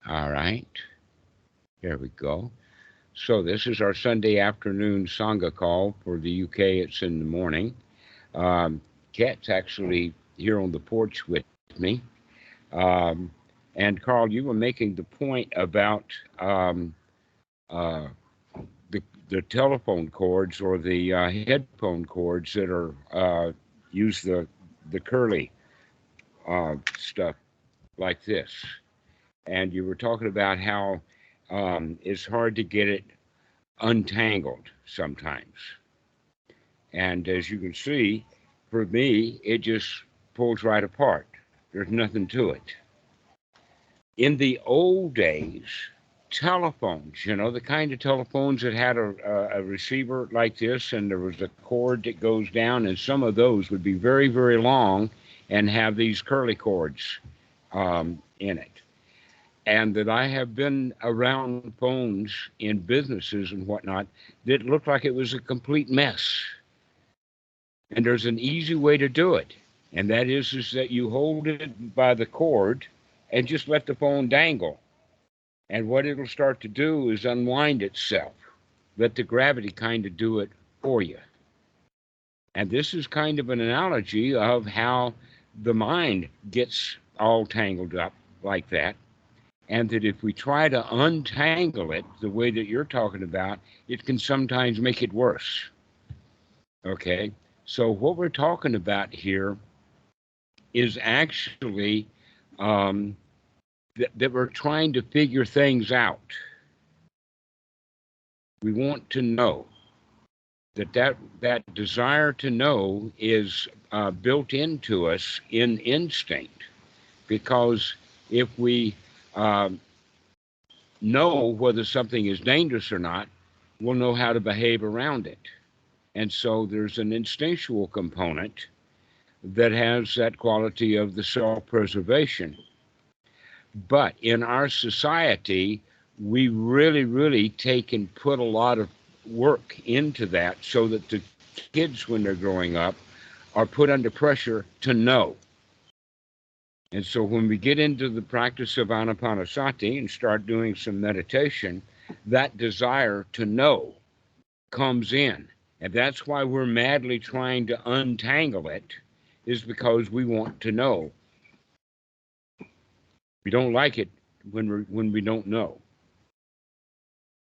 All right. There we go. So this is our Sunday afternoon Sangha call. For the UK, it's in the morning. Um, Kat's actually here on the porch with me. Um, and Carl, you were making the point about uh, the, the telephone cords or the headphone cords that are use the curly stuff like this. And you were talking about how it's hard to get it untangled sometimes. And as you can see, for me, it just pulls right apart. There's nothing to it. In the old days, telephones, the kind of telephones that had a receiver like this, and there was a cord that goes down, and some of those would be very, very long and have these curly cords in it. And that I have been around phones in businesses and whatnot that looked like it was a complete mess. And there's an easy way to do it, and that is that you hold it by the cord and just let the phone dangle. And what it'll start to do is unwind itself. Let the gravity kind of do it for you. And this is kind of an analogy of how the mind gets all tangled up like that. And that if we try to untangle it the way that you're talking about, it can sometimes make it worse. Okay? So, what we're talking about here is actually that we're trying to figure things out. We want to know that desire to know is built into us in instinct, because if we uh, know whether something is dangerous or not, we'll know how to behave around it. And so there's an instinctual component that has that quality of the self-preservation. But in our society, we really, really take and put a lot of work into that so that the kids, when they're growing up, are put under pressure to know. And so when we get into the practice of anapanasati and start doing some meditation, that desire to know comes in. And that's why we're madly trying to untangle it, is because we want to know. We don't like it when we don't know.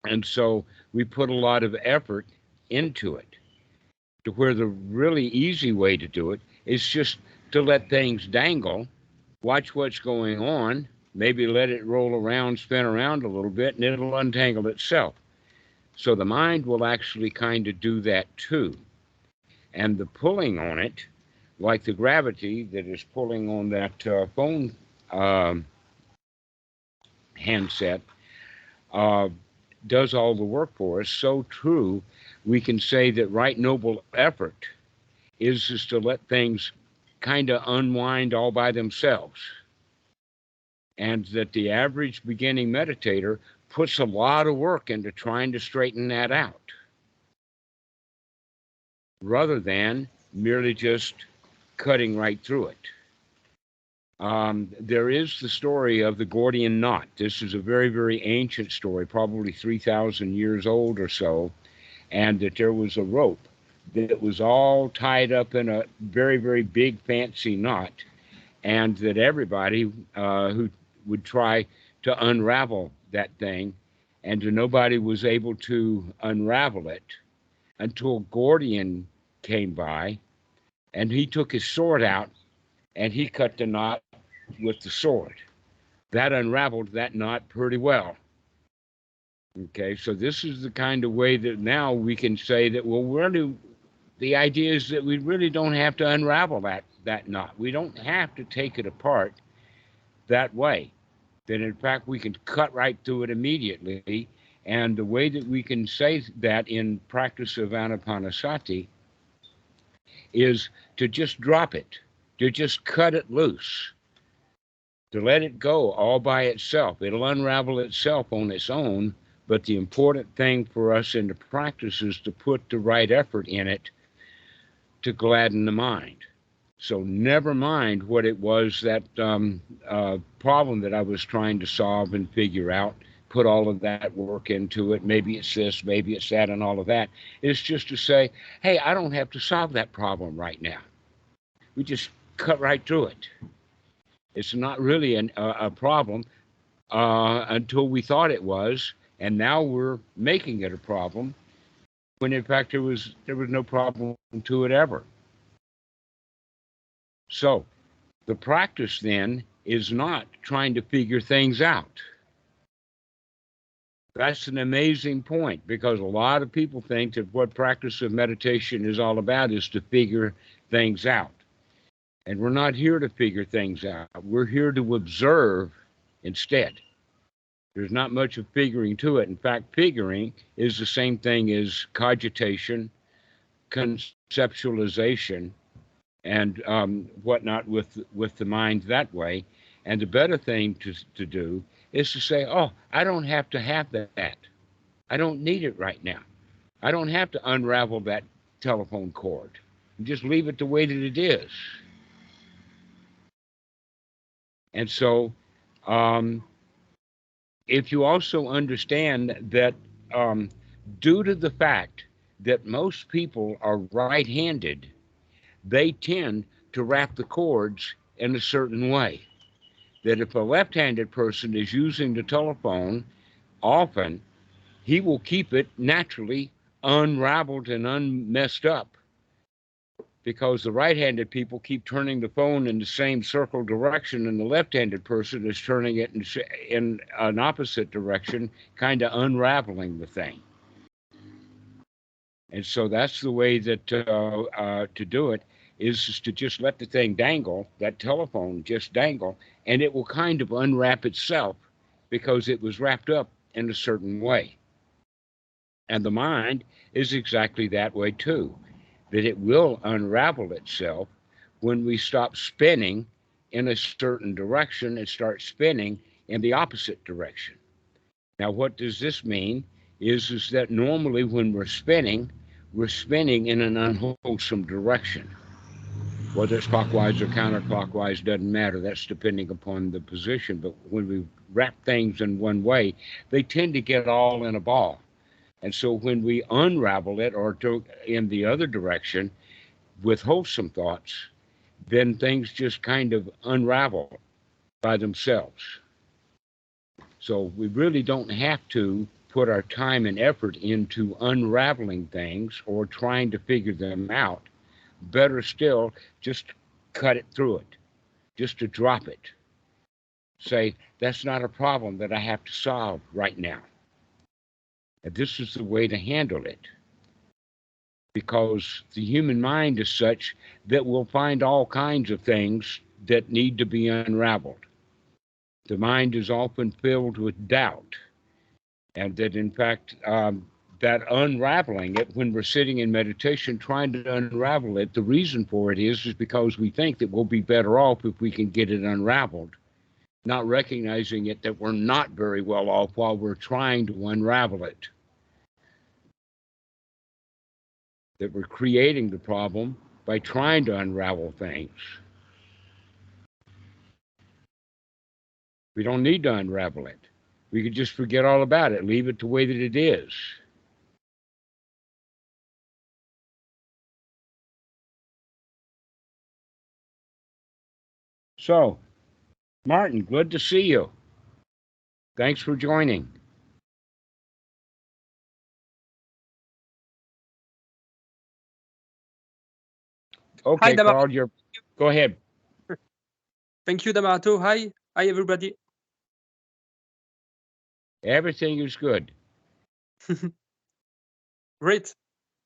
And so we put a lot of effort into it, to where the really easy way to do it is just to let things dangle, watch what's going on, maybe let it roll around, spin around a little bit, and it'll untangle itself. So the mind will actually kind of do that too. And the pulling on it, like the gravity that is pulling on that phone um handset, uh, does all the work for us. So true, we can say that right noble effort is just to let things kind of unwind all by themselves. And that the average beginning meditator puts a lot of work into trying to straighten that out, rather than merely just cutting right through it. There is the story of the Gordian knot. This is a very, very ancient story, probably 3,000 years old or so, and that there was a rope that was all tied up in a very, very big, fancy knot, and that everybody who would try to unravel that thing, and nobody was able to unravel it until Gordian came by, and he took his sword out and he cut the knot with the sword. That unraveled that knot pretty well. Okay, so this is the kind of way that now we can say that, well, really, the idea is that we really don't have to unravel that knot. We don't have to take it apart that way. That in fact we can cut right through it immediately. And the way that we can say that in practice of anapanasati is to just drop it, to just cut it loose, to let it go all by itself. It'll unravel itself on its own, but the important thing for us in the practice is to put the right effort in it to gladden the mind. So never mind what it was that problem that I was trying to solve and figure out. Put all of that work into it. Maybe it's this, maybe it's that, and all of that. It's just to say, hey, I don't have to solve that problem right now. We just cut right through it. It's not really a problem until we thought it was, and now we're making it a problem when in fact there was no problem to it ever. So the practice then is not trying to figure things out. That's an amazing point because a lot of people think that what practice of meditation is all about is to figure things out. And we're not here to figure things out. We're here to observe instead. There's not much of figuring to it. In fact, figuring is the same thing as cogitation, conceptualization, and whatnot with the mind that way. And the better thing to do is to say, oh, I don't have to have that. I don't need it right now. I don't have to unravel that telephone cord. Just leave it the way that it is. And so, if you also understand that due to the fact that most people are right handed, they tend to wrap the cords in a certain way. That if a left handed person is using the telephone, often he will keep it naturally unraveled and unmessed up because the right-handed people keep turning the phone in the same circle direction and the left-handed person is turning it in an opposite direction, kind of unraveling the thing. And so that's the way that to do it is to just let the thing dangle, that telephone just dangle, and it will kind of unwrap itself because it was wrapped up in a certain way. And the mind is exactly that way too, that it will unravel itself when we stop spinning in a certain direction and start spinning in the opposite direction. Now, what does this mean? Is that normally when we're spinning in an unwholesome direction. Whether it's clockwise or counterclockwise doesn't matter. That's depending upon the position. But when we wrap things in one way, they tend to get all in a ball. And so when we unravel it or in the other direction with wholesome thoughts, then things just kind of unravel by themselves. So we really don't have to put our time and effort into unraveling things or trying to figure them out. Better still, just cut it through it, just to drop it. Say, that's not a problem that I have to solve right now. And this is the way to handle it. Because the human mind is such that we'll find all kinds of things that need to be unraveled. The mind is often filled with doubt, and that in fact, that unraveling it when we're sitting in meditation, trying to unravel it, the reason for it is because we think that we'll be better off if we can get it unraveled, not recognizing it that we're not very well off while we're trying to unravel it. That we're creating the problem by trying to unravel things. We don't need to unravel it. We could just forget all about it, leave it the way that it is. So, Martin, good to see you. Thanks for joining. Okay, Hi, Dhamma. Carl, go ahead. Thank you, Dhammarato. Hi, everybody. Everything is good. Great.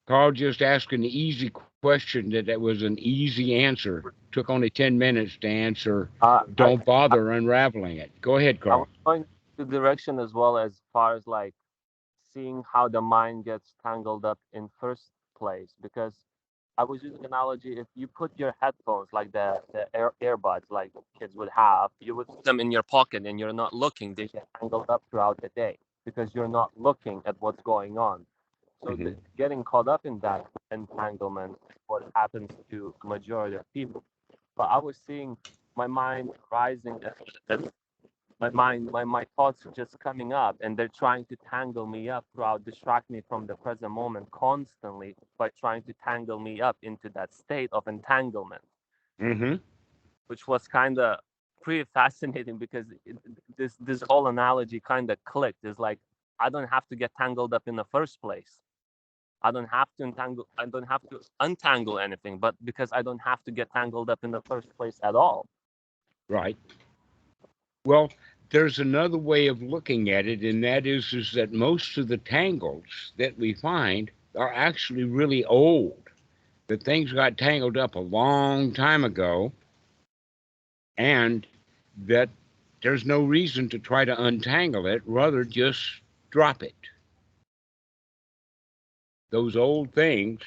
Carl just asked an easy question that was an easy answer. Took only 10 minutes to answer. Don't bother unraveling it. Go ahead, Carl. I was going the direction as well as far as like seeing how the mind gets tangled up in first place, because I was using analogy, if you put your headphones like the earbuds like kids would have, you would put them in your pocket and you're not looking, they get tangled up throughout the day because you're not looking at what's going on. So getting caught up in that entanglement is what happens to majority of people. but I was seeing my mind rising, and my thoughts just coming up, and they're trying to tangle me up throughout, distract me from the present moment constantly by trying to tangle me up into that state of entanglement, Mm-hmm. which was kind of pretty fascinating because this whole analogy kind of clicked. It's like I don't have to get tangled up in the first place. I don't have to entangle. I don't have to untangle anything, but because I don't have to get tangled up in the first place at all. Right. Well, there's another way of looking at it, and that is that most of the tangles that we find are actually really old. That things got tangled up a long time ago, and that there's no reason to try to untangle it, rather just drop it. Those old things,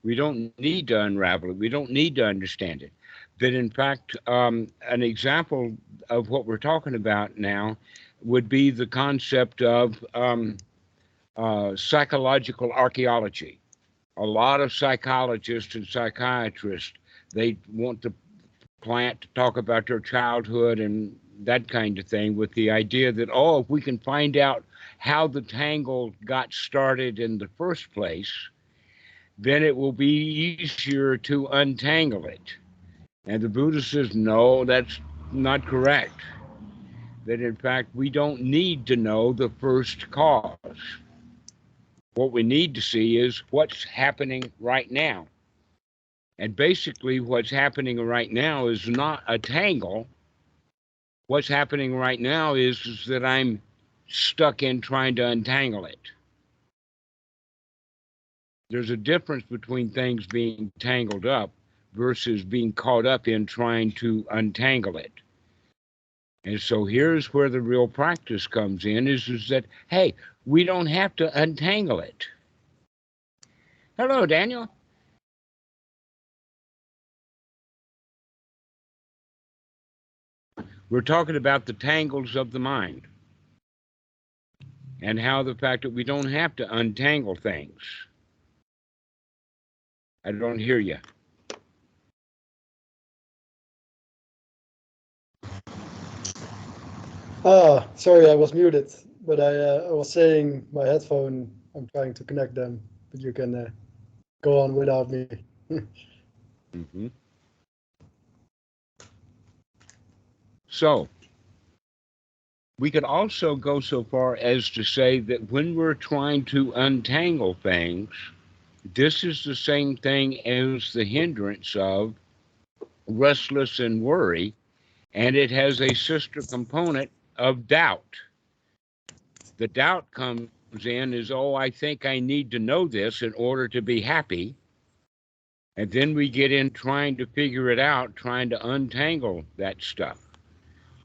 we don't need to unravel it. We don't need to understand it. That, in fact, an example of what we're talking about now would be the concept of psychological archaeology. A lot of psychologists and psychiatrists, they want the client to talk about their childhood and that kind of thing, with the idea that, oh, if we can find out how the tangle got started in the first place, then it will be easier to untangle it. And the Buddha says, no, that's not correct. That in fact, we don't need to know the first cause. What we need to see is what's happening right now. And basically, what's happening right now is not a tangle. What's happening right now is that I'm stuck in trying to untangle it. There's a difference between things being tangled up versus being caught up in trying to untangle it. And so here's where the real practice comes in, is that, hey, we don't have to untangle it. Hello, Daniel. We're talking about the tangles of the mind and how the fact that we don't have to untangle things. I don't hear you. Ah, sorry, I was muted, but I was saying my headphone, I'm trying to connect them, but you can go on without me. Mm-hmm. So, we could also go so far as to say that when we're trying to untangle things, this is the same thing as the hindrance of restless and worry, and it has a sister component of doubt. The doubt comes in is, oh, I think I need to know this in order to be happy. And then we get in trying to figure it out, trying to untangle that stuff.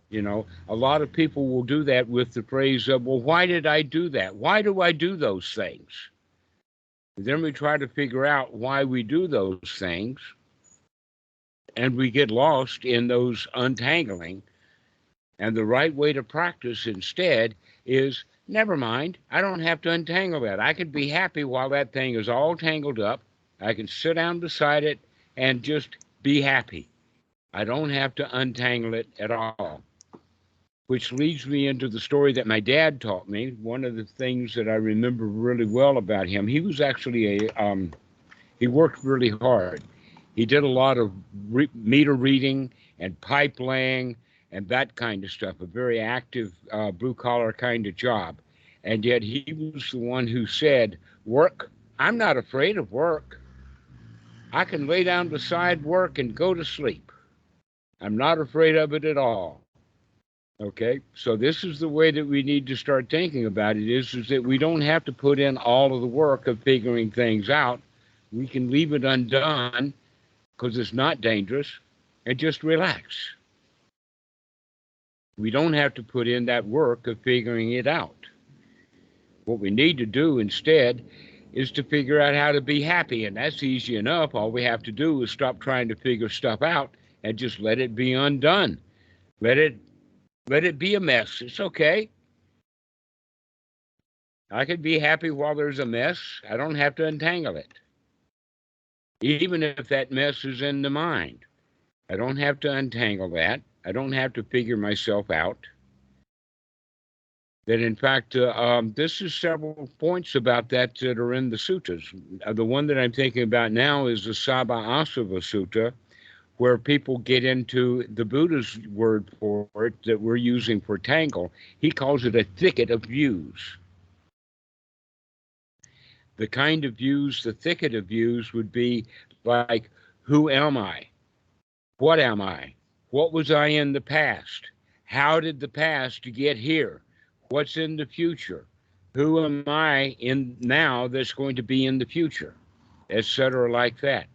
You know, a lot of people will do that with the phrase of, well, why did I do that? Why do I do those things? And then we try to figure out why we do those things, and we get lost in those untangling. And the right way to practice instead is, never mind, I don't have to untangle that. I can be happy while that thing is all tangled up. I can sit down beside it and just be happy. I don't have to untangle it at all. Which leads me into the story that my dad taught me. One of the things that I remember really well about him, he was actually he worked really hard. He did a lot of meter reading and pipe laying and that kind of stuff, a very active blue collar kind of job. And yet he was the one who said, work, I'm not afraid of work. I can lay down beside work and go to sleep. I'm not afraid of it at all. Okay, so this is the way that we need to start thinking about it, is that we don't have to put in all of the work of figuring things out. We can leave it undone because it's not dangerous and just relax. We don't have to put in that work of figuring it out. What we need to do instead is to figure out how to be happy, and that's easy enough. All we have to do is stop trying to figure stuff out and just let it be undone. Let it be a mess. It's okay. I can be happy while there's a mess. I don't have to untangle it. Even if that mess is in the mind. I don't have to untangle that. I don't have to figure myself out. That in fact, this is several points about that that are in the suttas. The one that I'm thinking about now is the Sabha Asava Sutta, where people get into the Buddha's word for it that we're using for tangle. He calls it a thicket of views. The kind of views, the thicket of views would be like, who am I? What am I? What was I in the past? How did the past get here? What's in the future? Who am I in now that's going to be in the future? Etc. like that.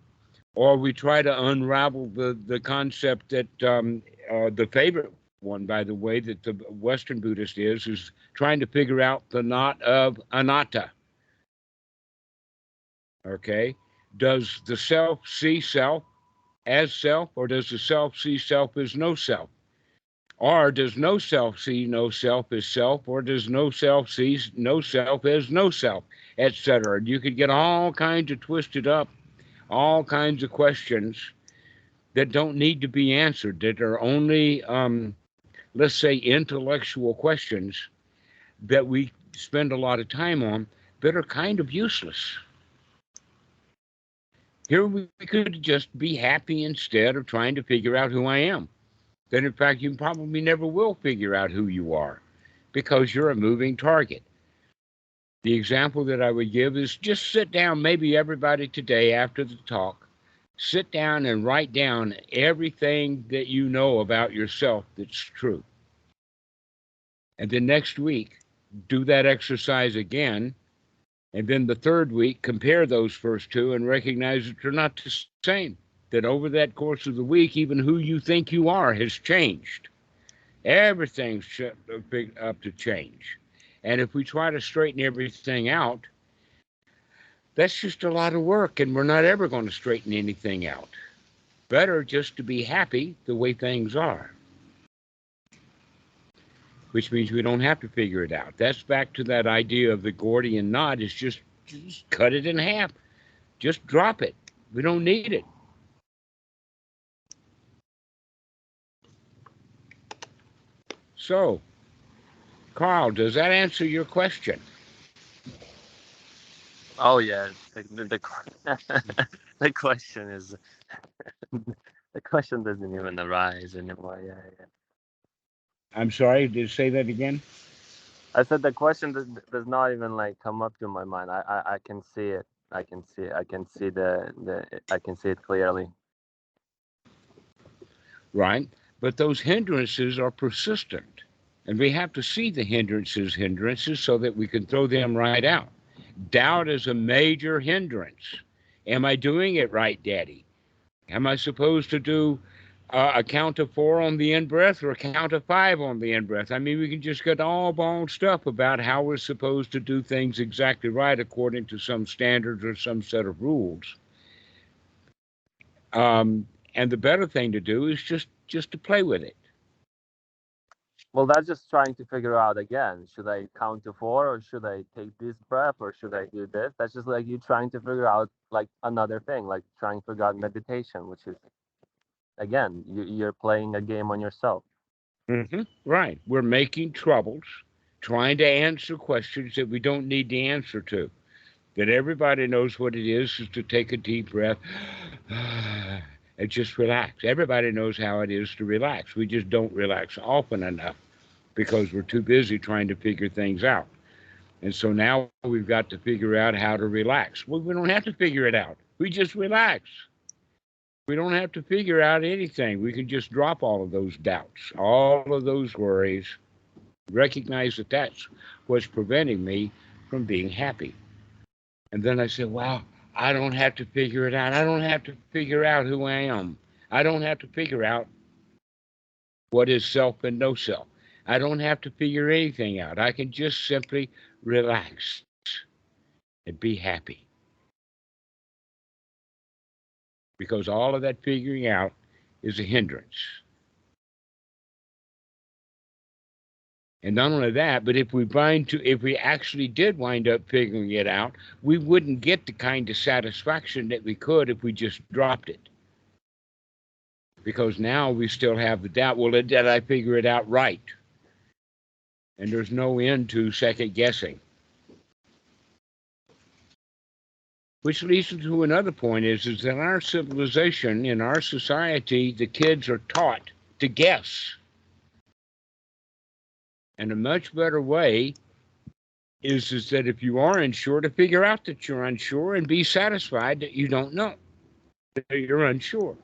Or we try to unravel the concept that the favorite one, by the way, that the Western Buddhist is trying to figure out the knot of anatta. Okay? Does the self see self as self, or does the self see self as no self? Or does no self see no self as self, or does no self see no self as no self, etc.? You could get all kinds of twisted up, all kinds of questions that don't need to be answered, that are only, let's say, intellectual questions that we spend a lot of time on that are kind of useless. Here we could just be happy instead of trying to figure out who I am. Then, in fact, you probably never will figure out who you are because you're a moving target. The example that I would give is just sit down, maybe everybody today after the talk, sit down and write down everything that you know about yourself that's true. And then next week, do that exercise again. And then the third week, compare those first two and recognize that they're not the same. That over that course of the week, even who you think you are has changed. Everything's up to change. And if we try to straighten everything out, that's just a lot of work, and we're not ever going to straighten anything out. Better just to be happy the way things are, which means we don't have to figure it out. That's back to that idea of the Gordian knot, is just cut it in half. Just drop it. We don't need it. So, Carl, does that answer your question? Oh yeah, the question is the question doesn't even arise anymore. Yeah. I'm sorry, did you say that again? I said the question does not even like come up to my mind. I can see it. I can see it. I can see I can see it clearly. Right? But those hindrances are persistent. And we have to see the hindrances so that we can throw them right out. Doubt is a major hindrance. Am I doing it right, Daddy? Am I supposed to do a count of 4 on the in-breath or a count of 5 on the in-breath? I mean, we can just get all bald stuff about how we're supposed to do things exactly right according to some standards or some set of rules. And the better thing to do is just to play with it. Well, that's just trying to figure out again. Should I count to 4, or should I take this breath, or should I do this? That's just like you trying to figure out like another thing, like trying to figure out meditation, which is again you're playing a game on yourself. Mm-hmm. Right. We're making troubles, trying to answer questions that we don't need the answer to. That everybody knows what it is to take a deep breath and just relax. Everybody knows how it is to relax. We just don't relax often enough because we're too busy trying to figure things out. And so now we've got to figure out how to relax. Well, we don't have to figure it out. We just relax. We don't have to figure out anything. We can just drop all of those doubts, all of those worries, recognize that that's what's preventing me from being happy. And then I said, wow, I don't have to figure it out. I don't have to figure out who I am. I don't have to figure out what is self and no self. I don't have to figure anything out. I can just simply relax and be happy. Because all of that figuring out is a hindrance. And not only that, but if we actually did wind up figuring it out, we wouldn't get the kind of satisfaction that we could if we just dropped it. because now we still have the doubt. Well, did I figure it out right? And there's no end to second guessing. Which leads to another point is that in our civilization, in our society, the kids are taught to guess. And a much better way is that if you are unsure, to figure out that you're unsure and be satisfied that you don't know, that you're unsure.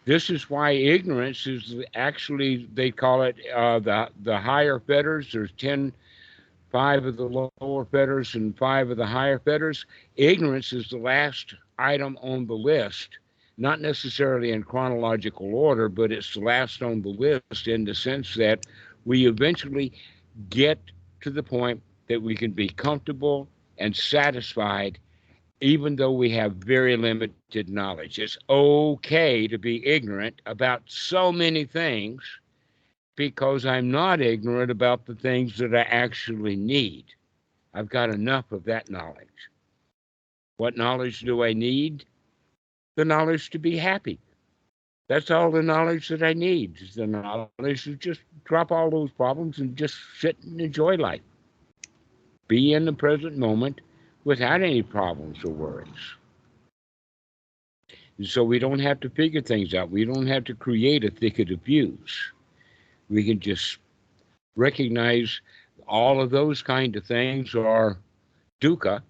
This is why ignorance is actually, they call it the higher fetters. There's 5 of the lower fetters and 5 of the higher fetters. Ignorance is the last item on the list, not necessarily in chronological order, but it's the last on the list in the sense that we eventually get to the point that we can be comfortable and satisfied even though we have very limited knowledge. It's okay to be ignorant about so many things because I'm not ignorant about the things that I actually need. I've got enough of that knowledge. What knowledge do I need? The knowledge to be happy. That's all the knowledge that I need, is the knowledge to just drop all those problems and just sit and enjoy life. Be in the present moment without any problems or worries. And so we don't have to figure things out. We don't have to create a thicket of views. We can just recognize all of those kind of things are dukkha.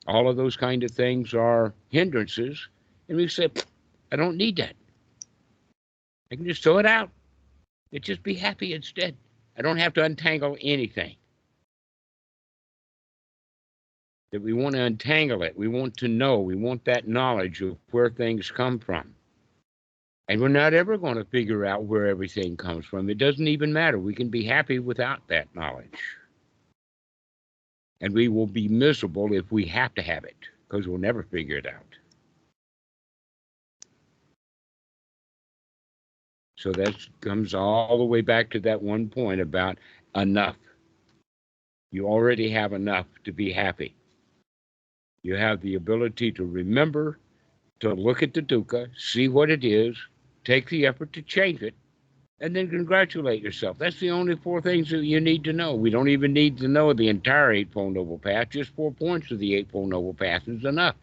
All of those kind of things are hindrances. And we say, I don't need that. I can just throw it out. And just be happy instead. I don't have to untangle anything. That we want to untangle it. We want to know. We want that knowledge of where things come from. And we're not ever going to figure out where everything comes from. It doesn't even matter. We can be happy without that knowledge. And we will be miserable if we have to have it, because we'll never figure it out. So that comes all the way back to that one point about enough. You already have enough to be happy. You have the ability to remember, to look at the dukkha, see what it is, take the effort to change it, and then congratulate yourself. That's the only 4 things that you need to know. We don't even need to know the entire Eightfold Noble Path. Just 4 points of the Eightfold Noble Path is enough.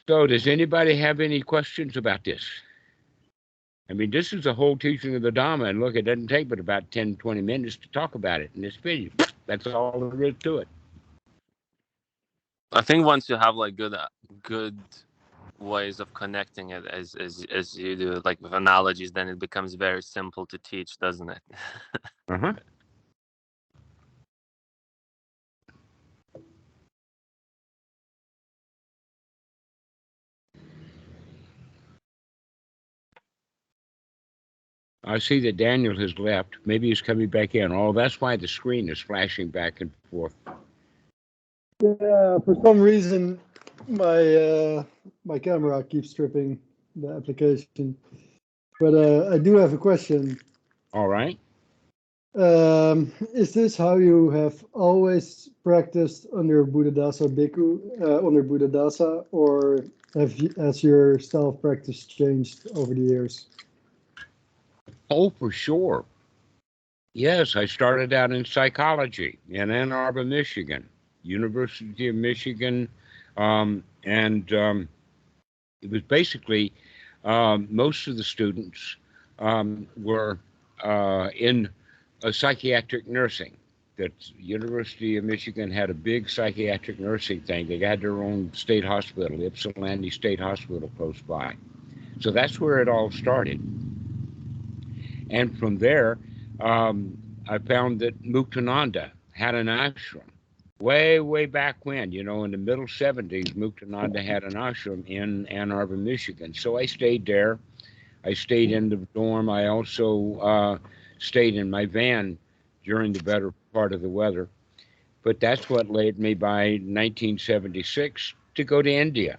So does anybody have any questions about this? I mean, this is the whole teaching of the Dhamma, and look, it doesn't take but about 10, 20 minutes to talk about it in this video. That's all there is to it. I think once you have like good ways of connecting it as you do, like with analogies, then it becomes very simple to teach, doesn't it? Uh-huh. I see that Daniel has left. Maybe he's coming back in. Oh, that's why the screen is flashing back and forth. Yeah, for some reason, my camera keeps tripping the application. But I do have a question. All right. Is this how you have always practiced under Buddhadasa Bhikkhu, under Buddhadasa, or has your style of practice changed over the years? Oh, for sure. Yes, I started out in psychology in Ann Arbor, Michigan, University of Michigan, and it was basically most of the students were in psychiatric nursing. That University of Michigan had a big psychiatric nursing thing. They had their own state hospital, Ypsilanti State Hospital, close by. So that's where it all started. And from there, I found that Muktananda had an ashram way back when, in the middle 70s. Muktananda had an ashram in Ann Arbor, Michigan. So I stayed there. I stayed in the dorm. I also stayed in my van during the better part of the weather. But that's what led me by 1976 to go to India.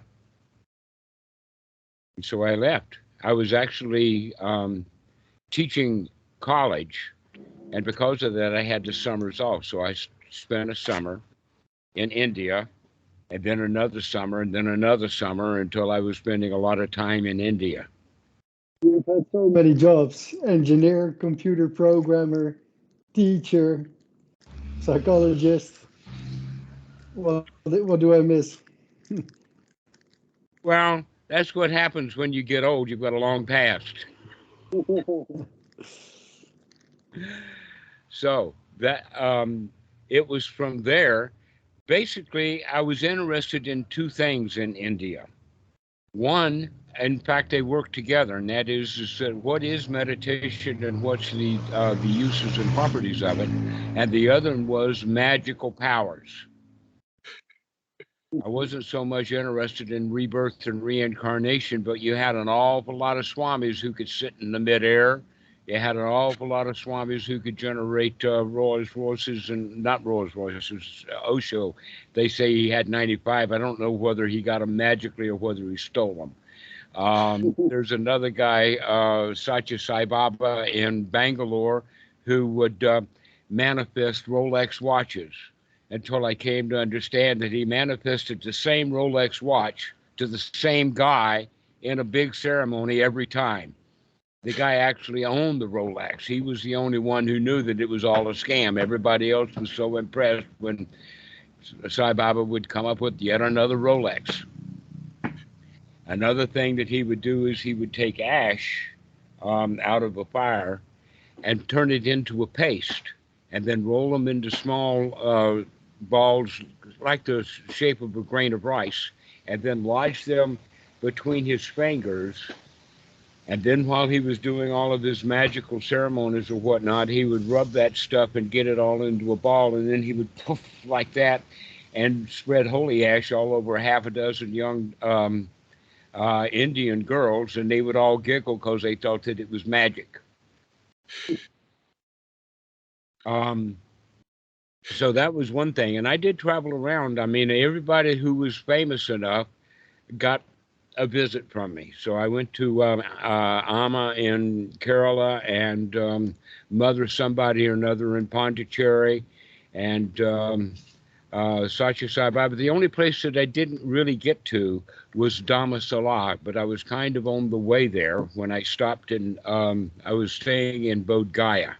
And so I left. I was actually teaching college, and because of that, I had the summers off. So I spent a summer in India, and then another summer, and then another summer until I was spending a lot of time in India. You've had so many jobs: engineer, computer programmer, teacher, psychologist. What do I miss? Well, that's what happens when you get old. You've got a long past. So that it was from there. Basically, I was interested in two things in India. One, in fact, they work together, and that is that what is meditation and what's the uses and properties of it, and the other one was magical powers. I wasn't so much interested in rebirth and reincarnation, but you had an awful lot of swamis who could sit in the midair. You had an awful lot of swamis who could generate Rolls Royces and not Rolls Royces, Osho. They say he had 95. I don't know whether he got them magically or whether he stole them. There's another guy, Satya Sai Baba in Bangalore, who would manifest Rolex watches until I came to understand that he manifested the same Rolex watch to the same guy in a big ceremony every time. The guy actually owned the Rolex. He was the only one who knew that it was all a scam. Everybody else was so impressed when Sai Baba would come up with yet another Rolex. Another thing that he would do is he would take ash out of a fire and turn it into a paste and then roll them into small balls like the shape of a grain of rice and then lodge them between his fingers. And then while he was doing all of his magical ceremonies or whatnot, he would rub that stuff and get it all into a ball. And then he would poof like that and spread holy ash all over half a dozen young Indian girls, and they would all giggle because they thought that it was magic. So that was one thing. And I did travel around. I mean, everybody who was famous enough got a visit from me. So I went to Amma in Kerala and Mother somebody or another in Pondicherry and Satya Sai Baba. The only place that I didn't really get to was Dhamma, but I was kind of on the way there when I stopped and I was staying in Bodh Gaya.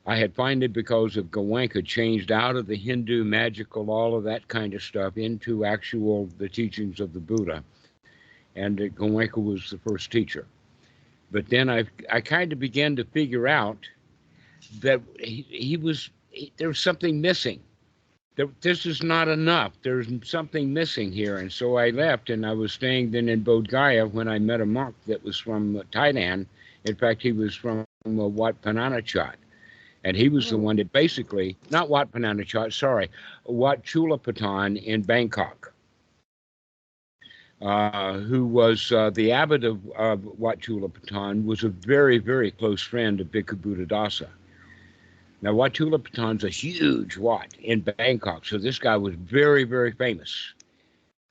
I had finally, because of Goenka, changed out of the Hindu magical, all of that kind of stuff, into actual the teachings of the Buddha. And Goenka was the first teacher. But then I kind of began to figure out that there was something missing. This is not enough. There's something missing here. And so I left, and I was staying then in Bodh Gaya when I met a monk that was from Thailand. In fact, he was from Wat Pananachot. And he was the one that basically, not Wat Pananachot, sorry, Wat Chulapatan in Bangkok, who was the abbot of Wat Chulapatan, was a very, very close friend of Bhikkhu Buddhadasa. Now, Wat Chulapatan's a huge Wat in Bangkok, so this guy was very, very famous.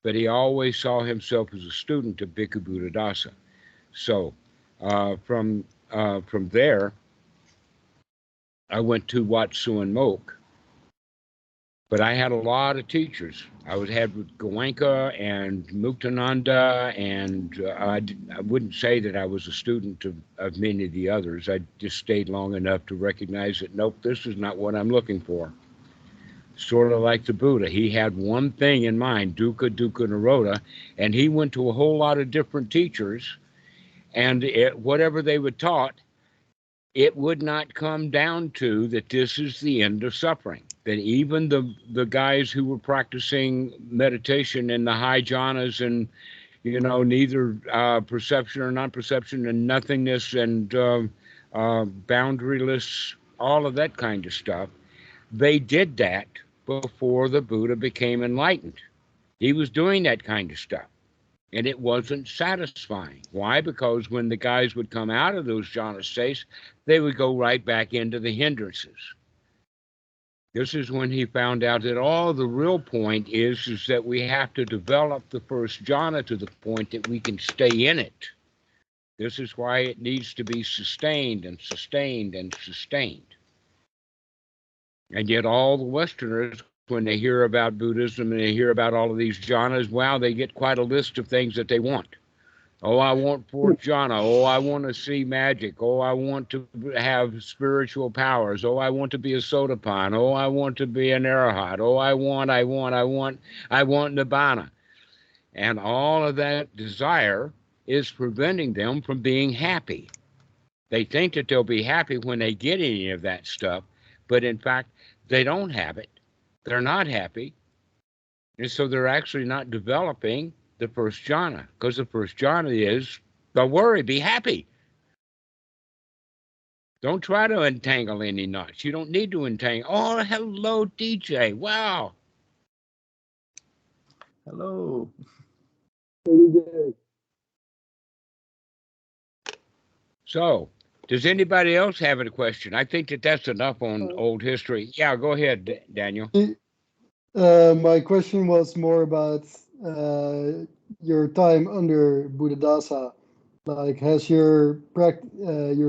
But he always saw himself as a student of Bhikkhu Buddhadasa. So from there, I went to Wat Suan Mok. But I had a lot of teachers. I had with Goenka and Muktananda, and I wouldn't say that I was a student of many of the others. I just stayed long enough to recognize that, nope, this is not what I'm looking for. Sort of like the Buddha. He had one thing in mind, dukkha, dukkha, nirodha, and he went to a whole lot of different teachers, and whatever they were taught, it would not come down to that this is the end of suffering. That even the guys who were practicing meditation in the high jhanas and, neither perception or non-perception and nothingness and boundaryless, all of that kind of stuff, they did that before the Buddha became enlightened. He was doing that kind of stuff. And it wasn't satisfying. Why? Because when the guys would come out of those jhana states, they would go right back into the hindrances. This is when he found out that the real point is that we have to develop the first jhana to the point that we can stay in it. This is why it needs to be sustained and sustained and sustained. And yet all the Westerners when they hear about Buddhism and they hear about all of these jhanas, wow, they get quite a list of things that they want. Oh, I want fourth jhana. Oh, I want to see magic. Oh, I want to have spiritual powers. Oh, I want to be a sotapan. Oh, I want to be an arahat. Oh, I want nibbana. And all of that desire is preventing them from being happy. They think that they'll be happy when they get any of that stuff, but in fact, they don't have it. They're not happy. And so they're actually not developing the first jhana, because the first jhana is, don't worry, be happy. Don't try to untangle any knots. You don't need to untangle. Oh, hello, DJ. Wow. Hello. So, does anybody else have a question? I think that that's enough on old history. Yeah, go ahead, Daniel. My question was more about your time under Buddhadasa. Like, has your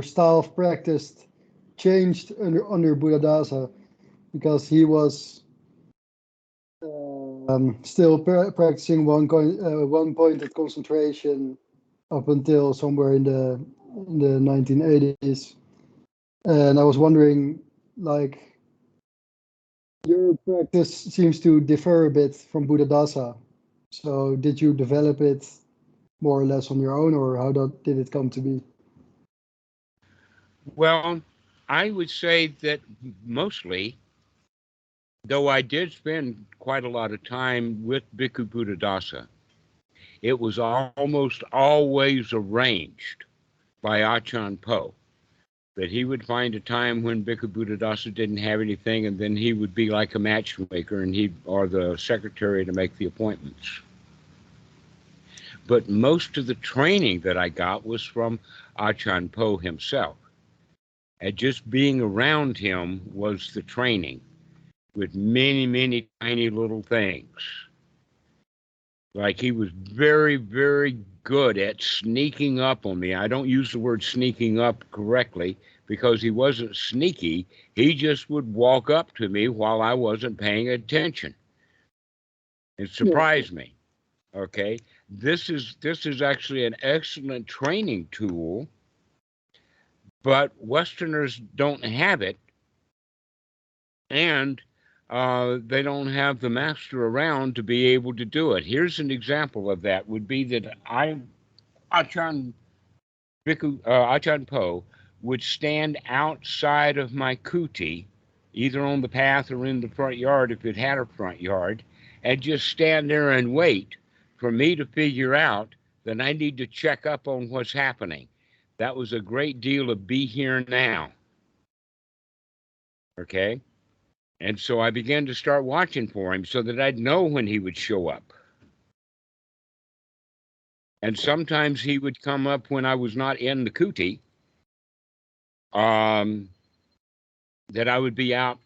style of practice changed under Buddhadasa? Because he was still practicing one pointed concentration up until somewhere in the 1980s, and I was wondering, like, your practice seems to differ a bit from Buddhadasa. So did you develop it more or less on your own, or how did it come to be? Well, I would say that mostly, though I did spend quite a lot of time with Bhikkhu Buddhadasa, it was almost always arranged by Achan Po, that he would find a time when Bhikkhu Buddhadasa didn't have anything, and then he would be like a matchmaker, and or the secretary to make the appointments. But most of the training that I got was from Achan Po himself. And just being around him was the training, with many, many tiny little things. Like, he was very, very good at sneaking up on me. I don't use the word sneaking up correctly, because he wasn't sneaky. He just would walk up to me while I wasn't paying attention and surprise me. Okay, this is actually an excellent training tool, but Westerners don't have it, and they don't have the master around to be able to do it. Here's an example of that. Would be that Achan Po would stand outside of my kuti, either on the path or in the front yard if it had a front yard, and just stand there and wait for me to figure out that I need to check up on what's happening. That was a great deal of be here now. Okay? And so I began to start watching for him so that I'd know when he would show up. And sometimes he would come up when I was not in the kuti, that I would be out,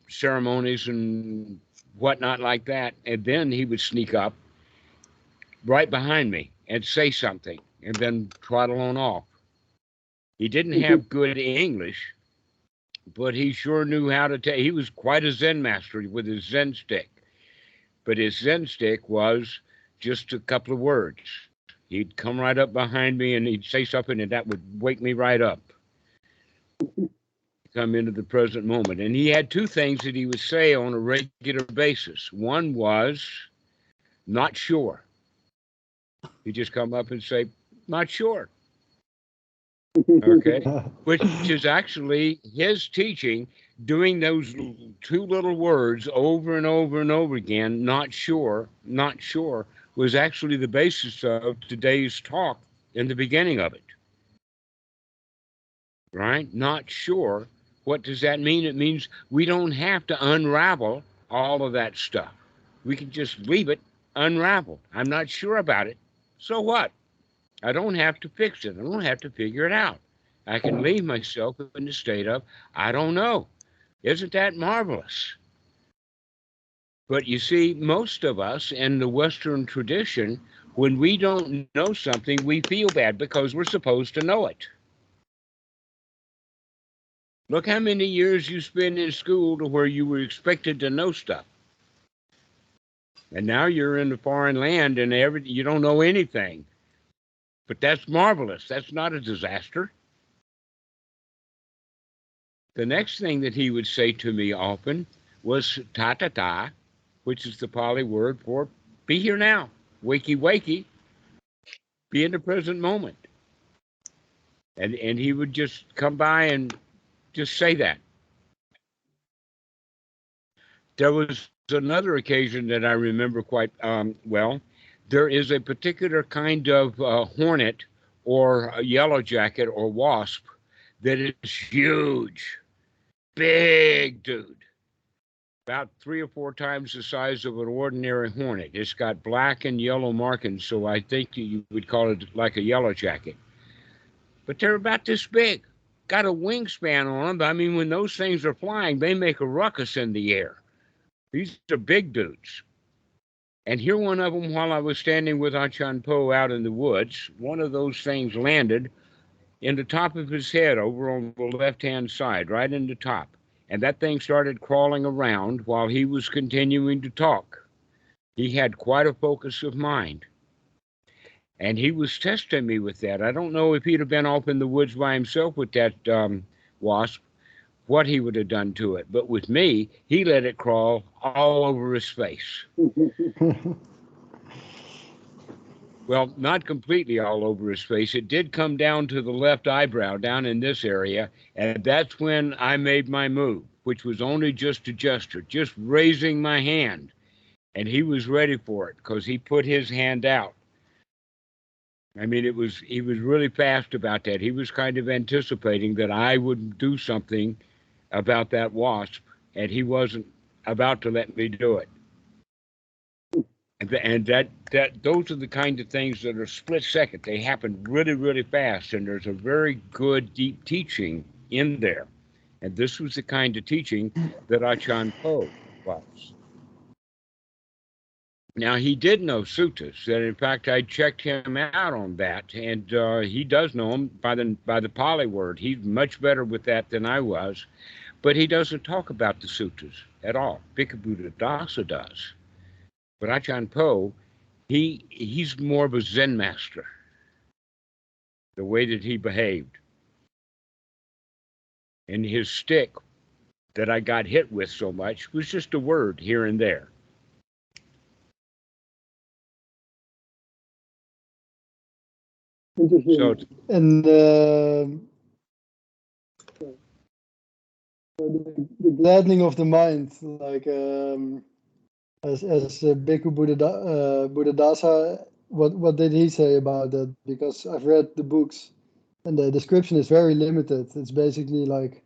ceremonies and whatnot like that. And then he would sneak up right behind me and say something and then trot on off. He didn't have good English, but he sure knew how to he was quite a Zen master with his Zen stick. But his Zen stick was just a couple of words. He'd come right up behind me and he'd say something, and that would wake me right up. Come into the present moment. And he had two things that he would say on a regular basis. One was, not sure. He'd just come up and say, not sure. Okay, which is actually his teaching, doing those two little words over and over and over again, not sure, was actually the basis of today's talk in the beginning of it. Right? Not sure. What does that mean? It means we don't have to unravel all of that stuff. We can just leave it unraveled. I'm not sure about it. So what? I don't have to fix it. I don't have to figure it out. I can leave myself in the state of, I don't know. Isn't that marvelous? But you see, most of us in the Western tradition, when we don't know something, we feel bad because we're supposed to know it. Look how many years you spent in school to where you were expected to know stuff. And now you're in a foreign land and you don't know anything. But that's marvelous. That's not a disaster. The next thing that he would say to me often was ta-ta-ta, which is the Pali word for be here now, wakey wakey, be in the present moment. And he would just come by and just say that. There was another occasion that I remember quite well. There is a particular kind of hornet or a yellow jacket or wasp that is huge, big dude, about 3 or 4 times the size of an ordinary hornet. It's got black and yellow markings, so I think you would call it like a yellow jacket. But they're about this big, got a wingspan on them. But I mean, when those things are flying, they make a ruckus in the air. These are big dudes. And here one of them, while I was standing with Achan Po out in the woods, one of those things landed in the top of his head over on the left-hand side, right in the top. And that thing started crawling around while he was continuing to talk. He had quite a focus of mind. And he was testing me with that. I don't know if he'd have been off in the woods by himself with that wasp, what he would have done to it. But with me, he let it crawl all over his face. Well, not completely all over his face. It did come down to the left eyebrow, down in this area. And that's when I made my move, which was only just a gesture, just raising my hand. And he was ready for it because he put his hand out. I mean, he was really fast about that. He was kind of anticipating that I would do something about that wasp, and he wasn't about to let me do it. And that those are the kind of things that are split second. They happen really, really fast, and there's a very good deep teaching in there. And this was the kind of teaching that Achan Po was. Now, he did know suttas, and in fact, I checked him out on that, and he does know them by the Pali word. He's much better with that than I was, but he doesn't talk about the suttas at all. Bhikkhu Buddhadasa does. But Achan Po, he's more of a Zen master, the way that he behaved. And his stick that I got hit with so much was just a word here and there. Interesting. So, and the gladdening of the mind, like as Bhikkhu Buddhadasa, what did he say about that? Because I've read the books, and the description is very limited. It's basically like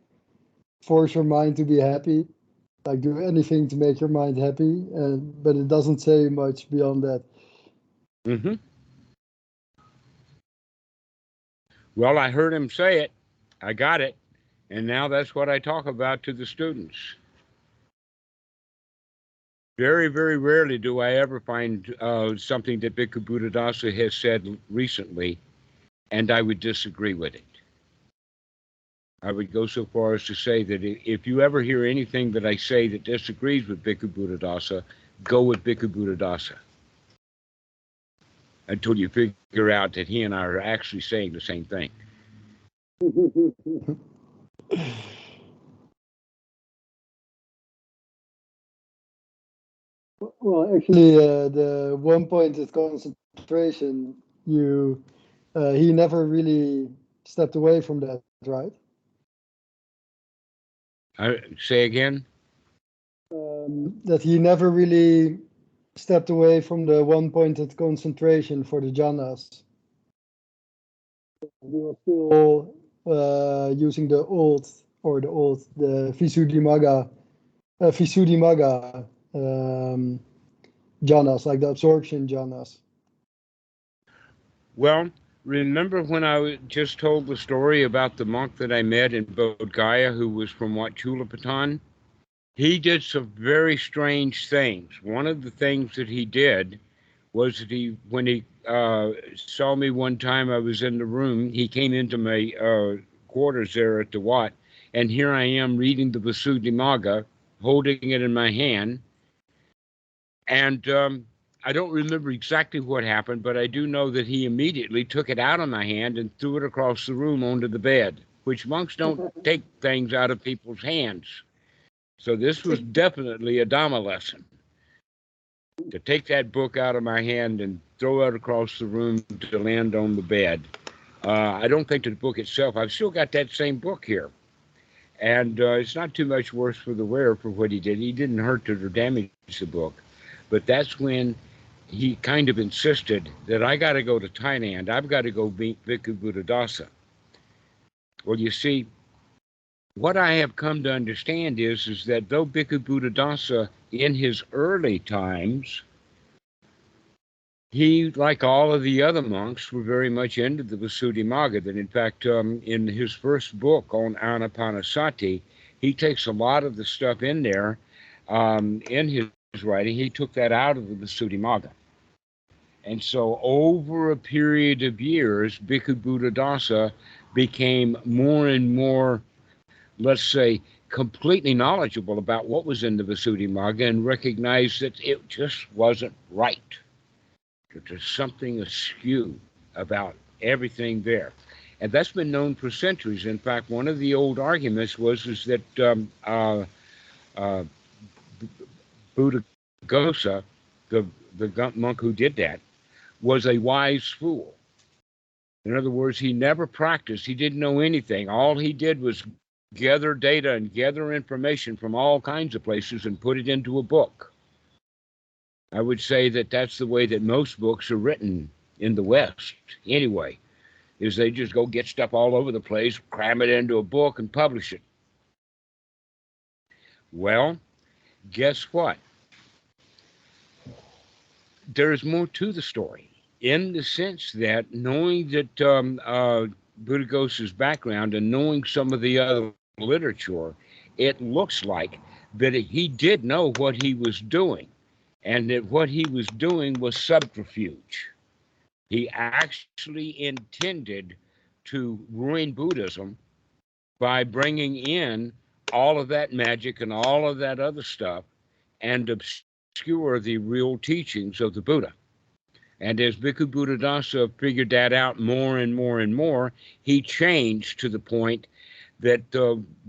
force your mind to be happy, like do anything to make your mind happy, but it doesn't say much beyond that. mm-hmm. Well, I heard him say it. I got it. And now that's what I talk about to the students. Very, very rarely do I ever find something that Bhikkhu Buddhadasa has said recently, and I would disagree with it. I would go so far as to say that if you ever hear anything that I say that disagrees with Bhikkhu Buddhadasa, go with Bhikkhu Buddhadasa until you figure out that he and I are actually saying the same thing. Well, actually, the one-pointed concentration, he never really stepped away from that, right? Say again? That he never really stepped away from the one-pointed concentration for the jhanas. He was still using the Visuddhimagga jhanas, like the absorption jhanas. Well, remember when I just told the story about the monk that I met in Bodh Gaya who was from Wat Chulapatan? He did some very strange things. One of the things that he did was that when he saw me one time, I was in the room, he came into my quarters there at the Wat, and here I am reading the Visuddhimagga, holding it in my hand. And I don't remember exactly what happened, but I do know that he immediately took it out of my hand and threw it across the room onto the bed, which monks don't take things out of people's hands. So this was definitely a Dhamma lesson. To take that book out of my hand and throw it across the room to land on the bed. I don't think the book itself, I've still got that same book here. And it's not too much worse for the wearer for what he did. He didn't hurt it or damage the book. But that's when he kind of insisted that I got to go to Thailand. I've got to go meet Bhikkhu Buddhadasa. Well, you see, what I have come to understand is that though Bhikkhu Buddhadasa in his early times, he, like all of the other monks, were very much into the Visuddhimagga. That in fact, in his first book on Anapanasati, he takes a lot of the stuff in there in his writing. He took that out of the Visuddhimagga. And so over a period of years, Bhikkhu Buddhadasa became more and more, let's say, completely knowledgeable about what was in the Visuddhimagga and recognized that it just wasn't right. That there's something askew about everything there. And that's been known for centuries. In fact, one of the old arguments was that Buddhaghosa, the monk who did that, was a wise fool. In other words, he never practiced. He didn't know anything. All he did was gather data and gather information from all kinds of places and put it into a book. I would say that that's the way that most books are written in the West anyway, is they just go get stuff all over the place, cram it into a book and publish it. Well, guess what? There's more to the story in the sense that knowing that Buddhaghosa's background and knowing some of the other literature, it looks like that he did know what he was doing. And that what he was doing was subterfuge. He actually intended to ruin Buddhism by bringing in all of that magic and all of that other stuff and obscure the real teachings of the Buddha. And as Bhikkhu Buddhadasa figured that out more and more and more, he changed to the point that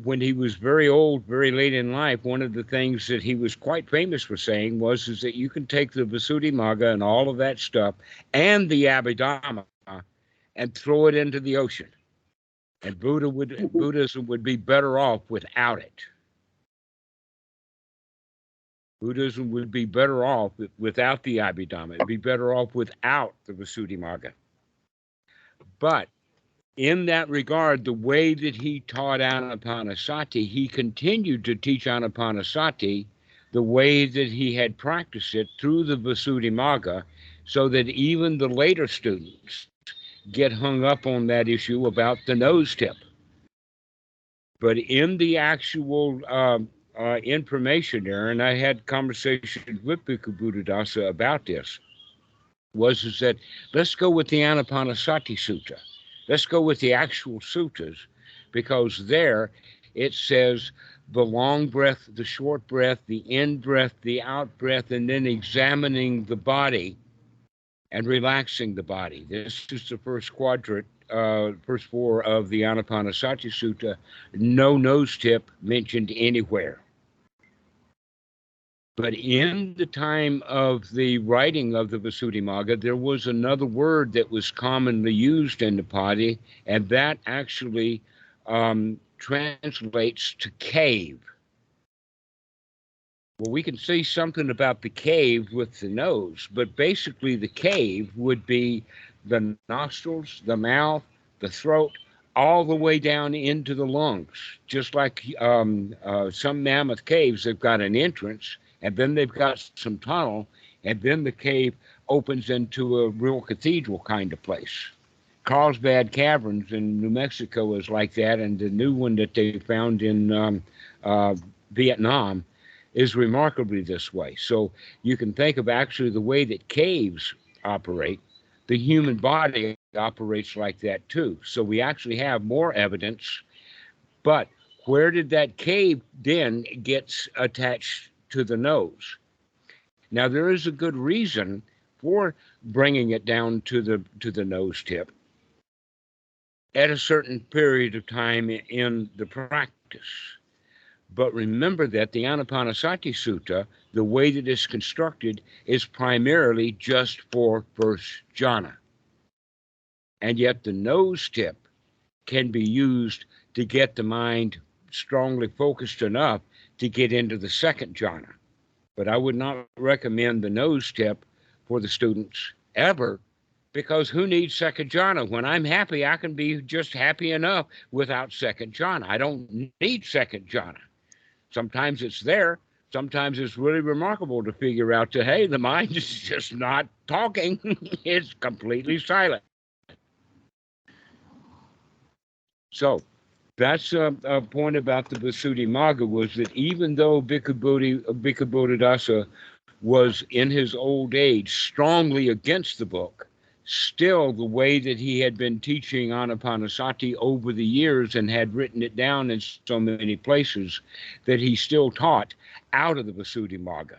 when he was very old, very late in life, one of the things that he was quite famous for saying was that you can take the Visuddhimagga and all of that stuff and the Abhidhamma and throw it into the ocean. And Buddhism would be better off without it. Buddhism would be better off without the Abhidhamma. It would be better off without the Visuddhimagga. But in that regard, the way that he taught Anapanasati, he continued to teach Anapanasati the way that he had practiced it through the Visuddhimagga, so that even the later students get hung up on that issue about the nose tip. But in the actual information there, and I had conversations with Bhikkhu Buddhadasa about this, was that let's go with the Anapanasati Sutta. Let's go with the actual suttas, because there it says the long breath, the short breath, the in breath, the out breath, and then examining the body and relaxing the body. This is the first quadrant, first four of the Anapanasati Sutta. No nose tip mentioned anywhere. But in the time of the writing of the Visuddhimagga, there was another word that was commonly used in the Pali, and that actually translates to cave. Well, we can say something about the cave with the nose, but basically the cave would be the nostrils, the mouth, the throat, all the way down into the lungs. Just like some mammoth caves, they've got an entrance, and then they've got some tunnel, and then the cave opens into a real cathedral kind of place. Carlsbad Caverns in New Mexico is like that, and the new one that they found in Vietnam is remarkably this way. So you can think of actually the way that caves operate. The human body operates like that too. So we actually have more evidence. But where did that cave then get attached to the nose? Now, there is a good reason for bringing it down to the nose tip at a certain period of time in the practice. But remember that the Anapanasati Sutta, the way that it's constructed, is primarily just for first jhana. And yet the nose tip can be used to get the mind strongly focused enough to get into the second jhana. But I would not recommend the nose tip for the students ever, because who needs second jhana? When I'm happy, I can be just happy enough without second jhana. I don't need second jhana. Sometimes it's there. Sometimes it's really remarkable to figure out that, hey, the mind is just not talking. It's completely silent. So that's a point about the Visuddhimagga, was that even though Bhikkhu Buddhadasa was in his old age strongly against the book, still the way that he had been teaching Anapanasati over the years and had written it down in so many places, that he still taught out of the Visuddhimagga.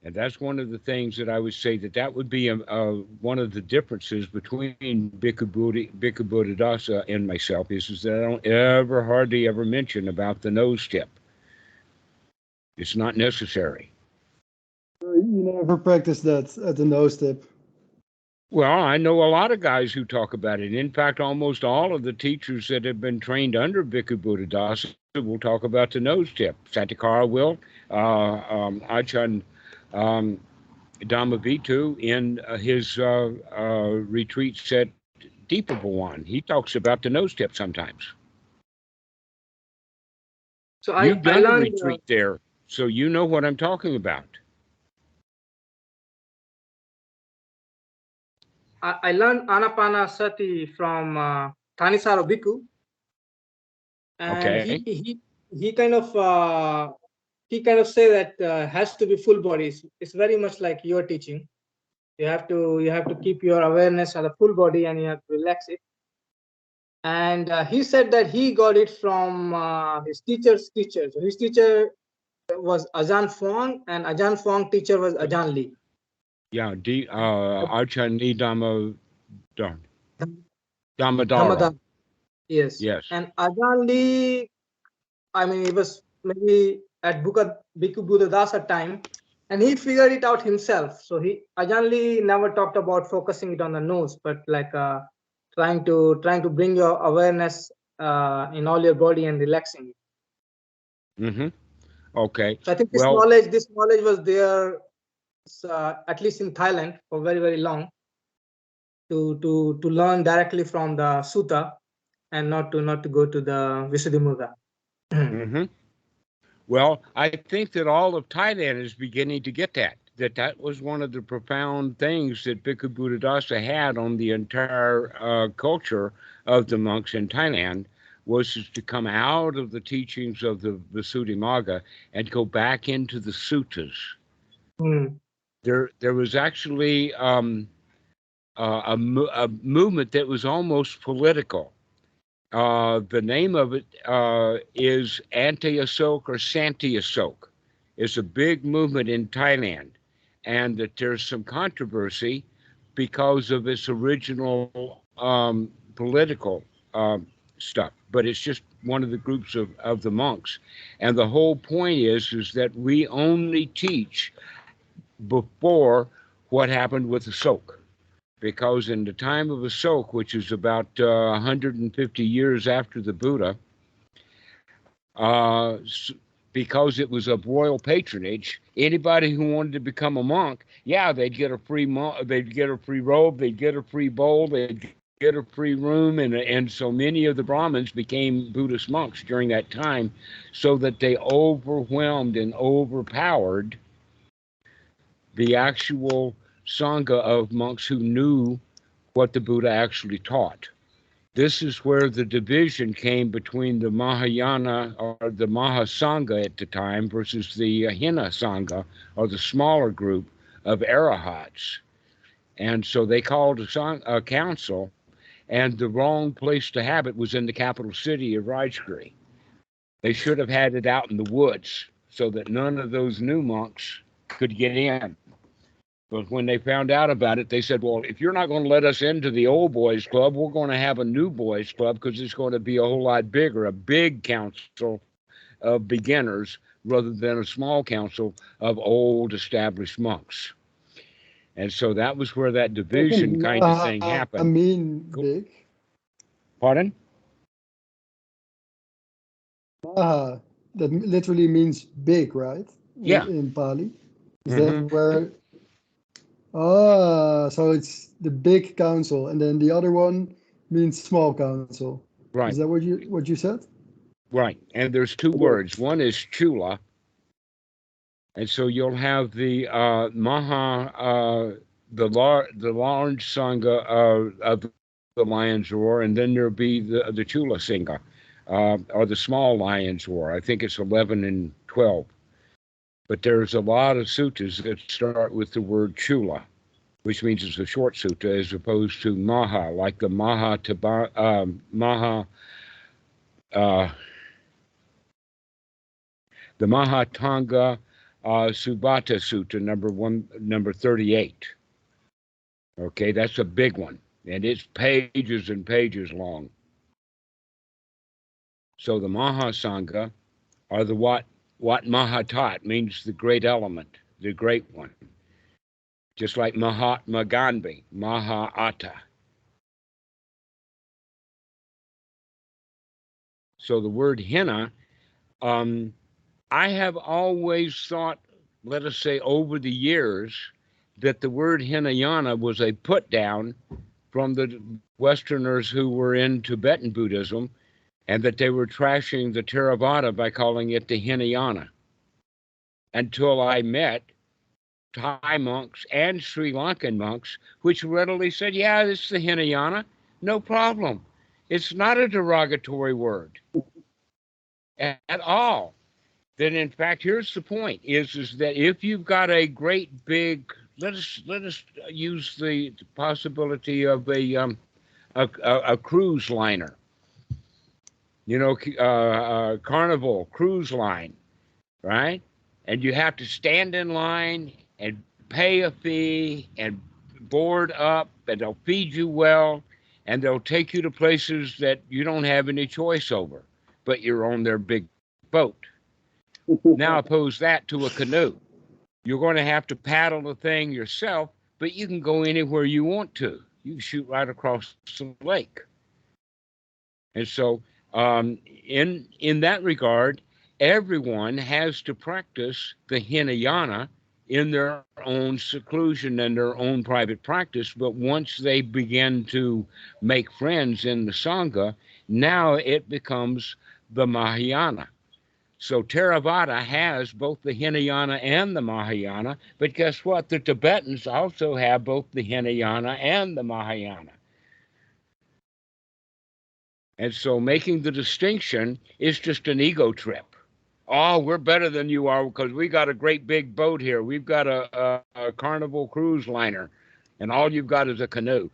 And that's one of the things that I would say that would be one of the differences between Bhikkhu Buddhadasa and myself, is that I don't hardly ever mention about the nose tip. It's not necessary. You never practiced that at the nose tip. Well, I know a lot of guys who talk about it. In fact, almost all of the teachers that have been trained under Bhikkhu Buddhadasa will talk about the nose tip. Satikara will, Ajahn Dhammavitu in his retreats at Deepa Bhawan, he talks about the nose tip sometimes. So You've I done a learned retreat there, so you know what I'm talking about. I learned Anapanasati from Thanisaro Bhikkhu, and Okay. he kind of say that has to be full body. It's very much like your teaching. You have to keep your awareness on the full body, and you have to relax it. And he said that he got it from his teacher's teacher. So his teacher was Ajahn Fuang, and Ajahn Fuang teacher was Ajahn Lee. Yeah, Ajahn Dhammadara. Yes. Yes. And Ajahn Lee, I mean, it was maybe at Bhikkhu Buddhadasa time, and he figured it out himself. So Ajahn Lee never talked about focusing it on the nose, but like trying to bring your awareness in all your body and relaxing it. Mm-hmm. Okay. So I think this knowledge was there, at least in Thailand, for very, very long, to learn directly from the sutta and not to go to the Visuddhimagga. Mm-hmm. Well, I think that all of Thailand is beginning to get that was one of the profound things that Bhikkhu Buddhadasa had on the entire culture of the monks in Thailand, was to come out of the teachings of the Visuddhimagga and go back into the suttas. Mm. There was actually a movement that was almost political. The name of it is Anti-Asok or Santi-Asok. It's a big movement in Thailand, and that there's some controversy because of its original political stuff. But it's just one of the groups of the monks. And the whole point is that we only teach before what happened with Asok. Because in the time of Asok, which is about 150 years after the Buddha, because it was of royal patronage, anybody who wanted to become a monk, they'd get a free they'd get a free robe, they'd get a free bowl, they'd get a free room, and so many of the Brahmins became Buddhist monks during that time, so that they overwhelmed and overpowered the actual Sangha of monks who knew what the Buddha actually taught. This is where the division came between the Mahayana or the Mahasangha at the time versus the Hina Sangha, or the smaller group of arahats. And so they called a council, and the wrong place to have it was in the capital city of Rajgiri. They should have had it out in the woods so that none of those new monks could get in. But when they found out about it, they said, well, if you're not going to let us into the old boys club, we're going to have a new boys club because it's going to be a whole lot bigger, a big council of beginners rather than a small council of old established monks. And so that was where that division kind of thing happened. I mean, big. Pardon? Maha, that literally means big, right? Yeah. In Pali. Is Mhm. that where? Ah, so it's the big council, and then the other one means small council. Right. Is that what you said? Right. And there's two words. One is chula. And so you'll have the Maha, the large Sangha of the Lion's Roar, and then there'll be the Chula Sangha, or the small Lion's Roar. I think it's 11 and 12. But there's a lot of suttas that start with the word Chula, which means it's a short sutta, as opposed to Maha, like the the Mahatanga Subhata Sutta, number 38. Okay, that's a big one, and it's pages and pages long. So the Mahasangha are the what Mahatat means, the great element, the great one. Just like Mahatma Gandhi, Mahāta. So the word henna, I have always thought, let us say over the years, that the word Hinayana was a put down from the Westerners who were in Tibetan Buddhism, and that they were trashing the Theravada by calling it the Hinayana. Until I met Thai monks and Sri Lankan monks, which readily said, yeah, this is the Hinayana, no problem. It's not a derogatory word at all. Then in fact, here's the point: is that if you've got a great big, let us use the possibility of a cruise liner, Carnival cruise line, right? And you have to stand in line and pay a fee and board up, and they'll feed you well, and they'll take you to places that you don't have any choice over, but you're on their big boat. Now oppose that to a canoe. You're going to have to paddle the thing yourself, but you can go anywhere you want to. You can shoot right across the lake. And so in that regard, everyone has to practice the Hinayana in their own seclusion and their own private practice. But once they begin to make friends in the Sangha, now it becomes the Mahayana. So Theravada has both the Hinayana and the Mahayana, but guess what? The Tibetans also have both the Hinayana and the Mahayana. And so making the distinction is just an ego trip. Oh, we're better than you are because we got a great big boat here. We've got a Carnival cruise liner, and all you've got is a canoe.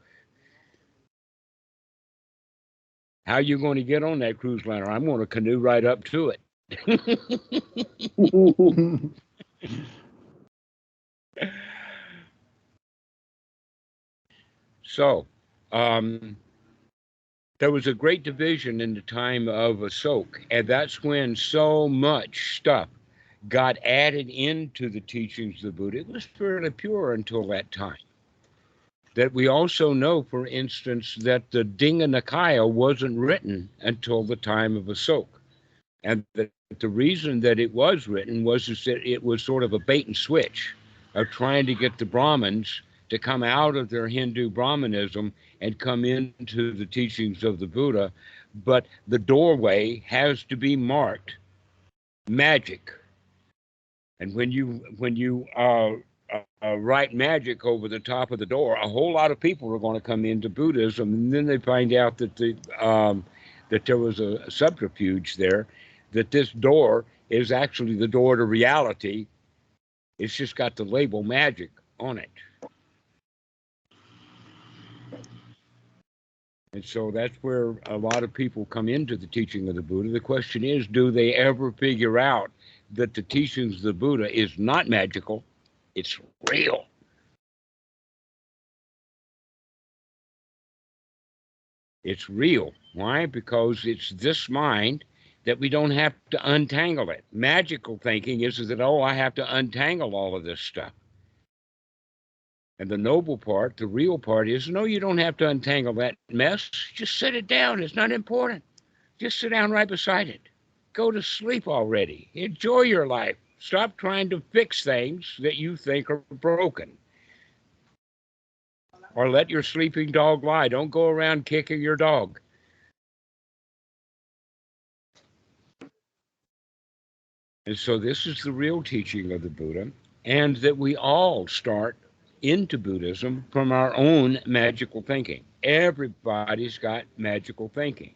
How are you going to get on that cruise liner? I'm going to canoe right up to it. So, there was a great division in the time of Ashoka, and that's when so much stuff got added into the teachings of the Buddha. It was fairly pure until that time. That we also know, for instance, that the Dinga Nikaya wasn't written until the time of Ashoka. And the reason that it was written was that it was sort of a bait and switch of trying to get the Brahmins to come out of their Hindu Brahmanism and come into the teachings of the Buddha. But the doorway has to be marked magic. And when you write magic over the top of the door, a whole lot of people are going to come into Buddhism, and then they find out that that there was a subterfuge there, that this door is actually the door to reality. It's just got the label magic on it. And so that's where a lot of people come into the teaching of the Buddha. The question is, do they ever figure out that the teachings of the Buddha is not magical, it's real? It's real. Why? Because it's this mind that we don't have to untangle it. Magical thinking is that, oh, I have to untangle all of this stuff. And the noble part, the real part is, no, you don't have to untangle that mess. Just set it down. It's not important. Just sit down right beside it. Go to sleep already. Enjoy your life. Stop trying to fix things that you think are broken. Or let your sleeping dog lie. Don't go around kicking your dog. And so this is the real teaching of the Buddha, and that we all start into Buddhism from our own magical thinking. Everybody's got magical thinking.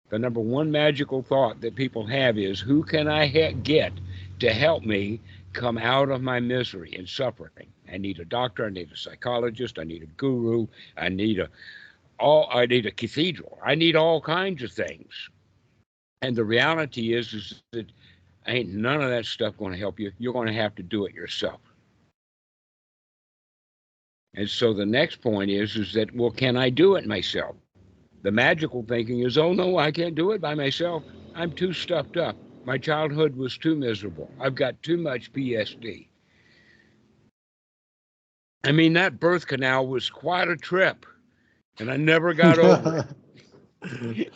The number one magical thought that people have is, who can I get to help me come out of my misery and suffering? I need a doctor, I need a psychologist, I need a guru, I need a cathedral, I need all kinds of things. And the reality is that ain't none of that stuff going to help you. You're going to have to do it yourself. And so the next point is that, well, can I do it myself? The magical thinking is, oh, no, I can't do it by myself. I'm too stuffed up. My childhood was too miserable. I've got too much PSD. I mean, that birth canal was quite a trip, and I never got over it.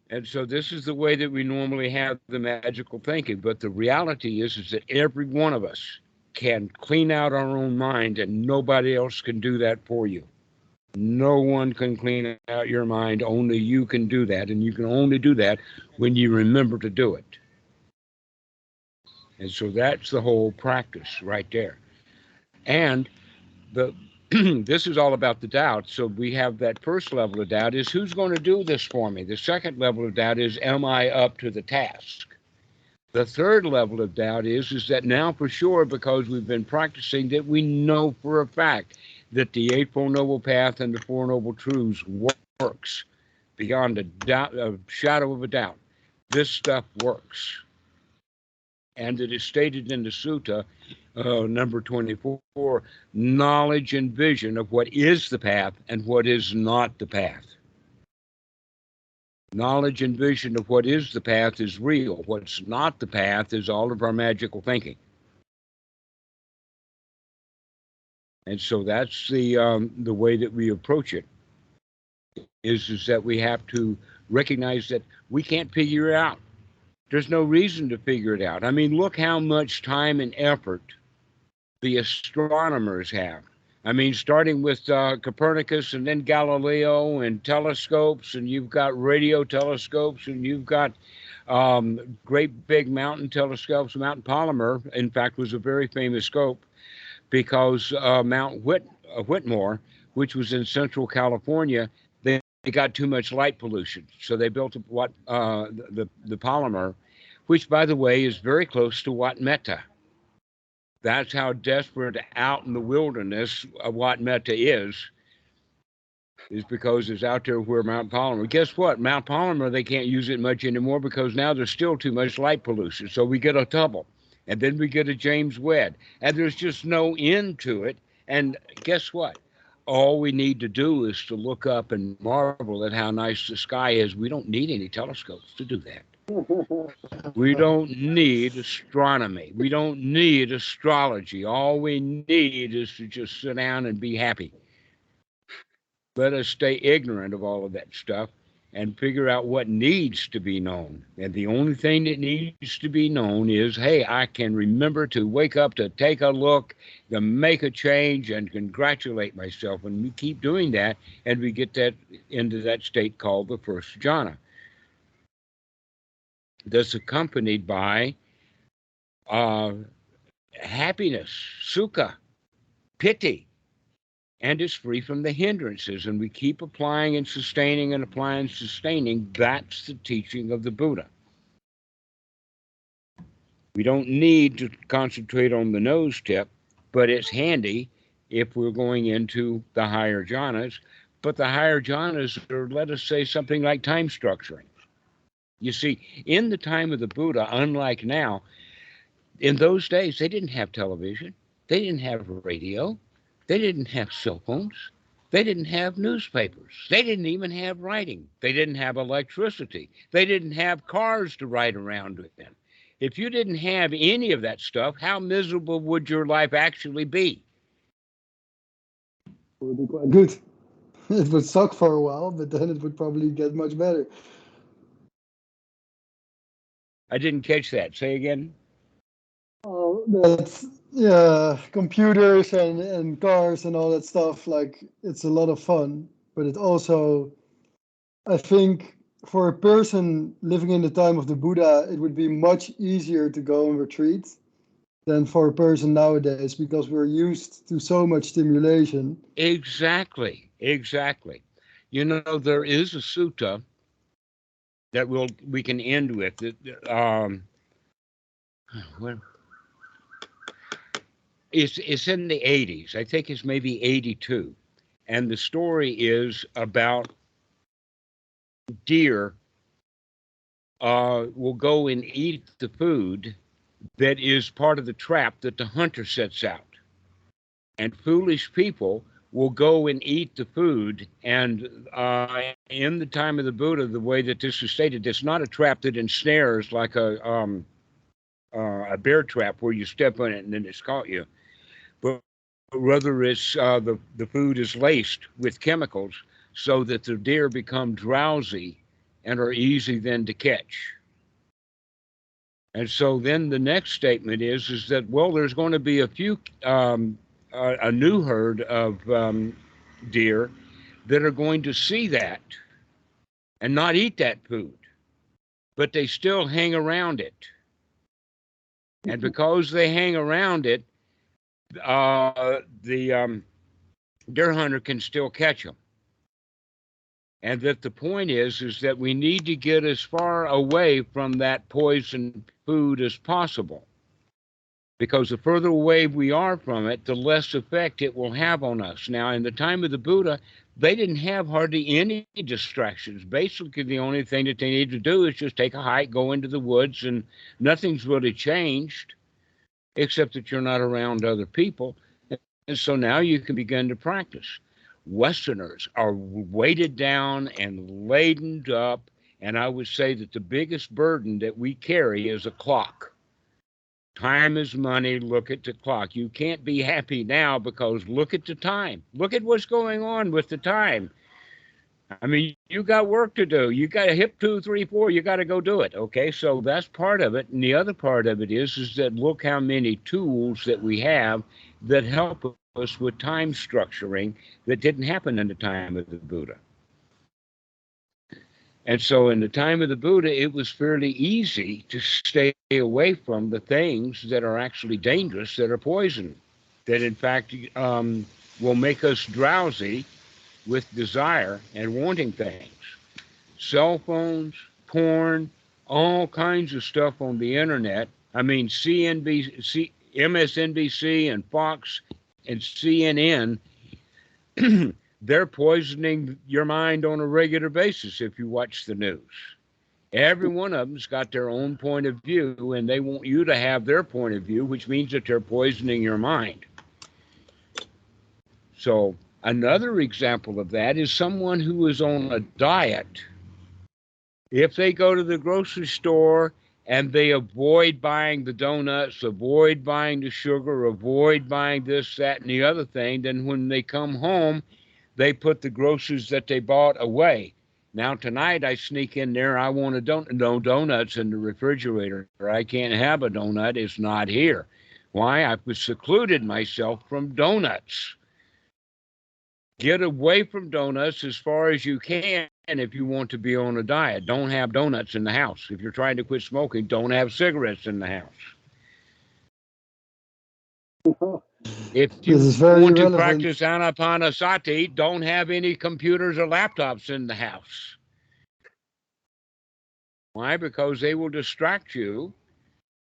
And so this is the way that we normally have the magical thinking. But the reality is that every one of us can clean out our own mind, and nobody else can do that for you. No one can clean out your mind. Only you can do that. And you can only do that when you remember to do it. And so that's the whole practice right there. And this is all about the doubt. So we have that first level of doubt is, who's going to do this for me? The second level of doubt is, am I up to the task? The third level of doubt is that now for sure, because we've been practicing, that we know for a fact that the Eightfold Noble Path and the Four Noble Truths works beyond a shadow of a doubt. This stuff works. And it is stated in the sutta, number 24, knowledge and vision of what is the path and what is not the path. Knowledge and vision of what is the path is real. What's not the path is all of our magical thinking. And so that's the way that we approach it, is that we have to recognize that we can't figure it out. There's no reason to figure it out. I mean, look how much time and effort the astronomers have. I mean, starting with Copernicus and then Galileo and telescopes, and you've got radio telescopes, and you've got great big mountain telescopes. Mount Palomar, in fact, was a very famous scope because Mount Whitmore, which was in Central California, they got too much light pollution. So they built the Palomar, which, by the way, is very close to Wat Metta. That's how desperate out in the wilderness Wat Metta is because it's out there where Mount Palomar. Guess what? Mount Palomar, they can't use it much anymore because now there's still too much light pollution. So we get a Hubble, and then we get a James Webb, and there's just no end to it. And guess what? All we need to do is to look up and marvel at how nice the sky is. We don't need any telescopes to do that. We don't need astronomy. We don't need astrology. All we need is to just sit down and be happy. Let us stay ignorant of all of that stuff and figure out what needs to be known. And the only thing that needs to be known is, hey, I can remember to wake up, to take a look, to make a change, and congratulate myself. And we keep doing that, and we get that into that state called the first jhana. That's accompanied by happiness, sukha, piti, and is free from the hindrances. And we keep applying and sustaining and applying and sustaining. That's the teaching of the Buddha. We don't need to concentrate on the nose tip, but it's handy if we're going into the higher jhanas. but the higher jhanas are, let us say, something like time structuring. You see, in the time of the Buddha, unlike now, in those days, they didn't have television. They didn't have radio. They didn't have cell phones. They didn't have newspapers. They didn't even have writing. They didn't have electricity. They didn't have cars to ride around in. If you didn't have any of that stuff, how miserable would your life actually be? It would be quite good. It would suck for a while, but then it would probably get much better. I didn't catch that. Say again. Oh, that's, yeah, computers and cars and all that stuff, like, it's a lot of fun, but it also, I think, for a person living in the time of the Buddha, it would be much easier to go and retreat than for a person nowadays, because we're used to so much stimulation. Exactly. You know, there is a sutta that we can end with. It's in the 80s. I think it's maybe 82. And the story is about deer will go and eat the food that is part of the trap that the hunter sets out. And foolish people will go and eat the food. And in the time of the Buddha, the way that this is stated, it's not a trap that ensnares like a bear trap where you step on it and then it's caught you. But rather it's the food is laced with chemicals so that the deer become drowsy and are easy then to catch. And so then the next statement is that, well, there's going to be a new herd of deer that are going to see that and not eat that food, but they still hang around it. And because they hang around it, the deer hunter can still catch them. And that the point is that we need to get as far away from that poison food as possible. Because the further away we are from it, the less effect it will have on us. Now, in the time of the Buddha, they didn't have hardly any distractions. Basically, the only thing that they need to do is just take a hike, go into the woods, and nothing's really changed, except that you're not around other people. And so now you can begin to practice. Westerners are weighted down and laden up, and I would say that the biggest burden that we carry is a clock. Time is money. Look at the clock. You can't be happy now because look at the time. Look at what's going on with the time. I mean, you got work to do. You got a hip 2, 3, 4. You got to go do it. Okay, so that's part of it. And the other part of it is that look how many tools that we have that help us with time structuring that didn't happen in the time of the Buddha. And so in the time of the Buddha, it was fairly easy to stay away from the things that are actually dangerous, that are poison, that in fact will make us drowsy with desire and wanting things. Cell phones, porn, all kinds of stuff on the internet. I mean, MSNBC and Fox and CNN, they're poisoning your mind on a regular basis if you watch the news. Every one of them's got their own point of view, and they want you to have their point of view, which means that they're poisoning your mind. So another example of that is someone who is on a diet. If they go to the grocery store and they avoid buying the donuts, avoid buying the sugar, avoid buying this, that, and the other thing, then when they come home, they put the groceries that they bought away. Now tonight I sneak in there, I want no donuts in the refrigerator. I can't have a donut, it's not here. Why? I've secluded myself from donuts. Get away from donuts as far as you can if you want to be on a diet. Don't have donuts in the house. If you're trying to quit smoking, don't have cigarettes in the house. If you want to practice anapanasati, don't have any computers or laptops in the house. Why? Because they will distract you,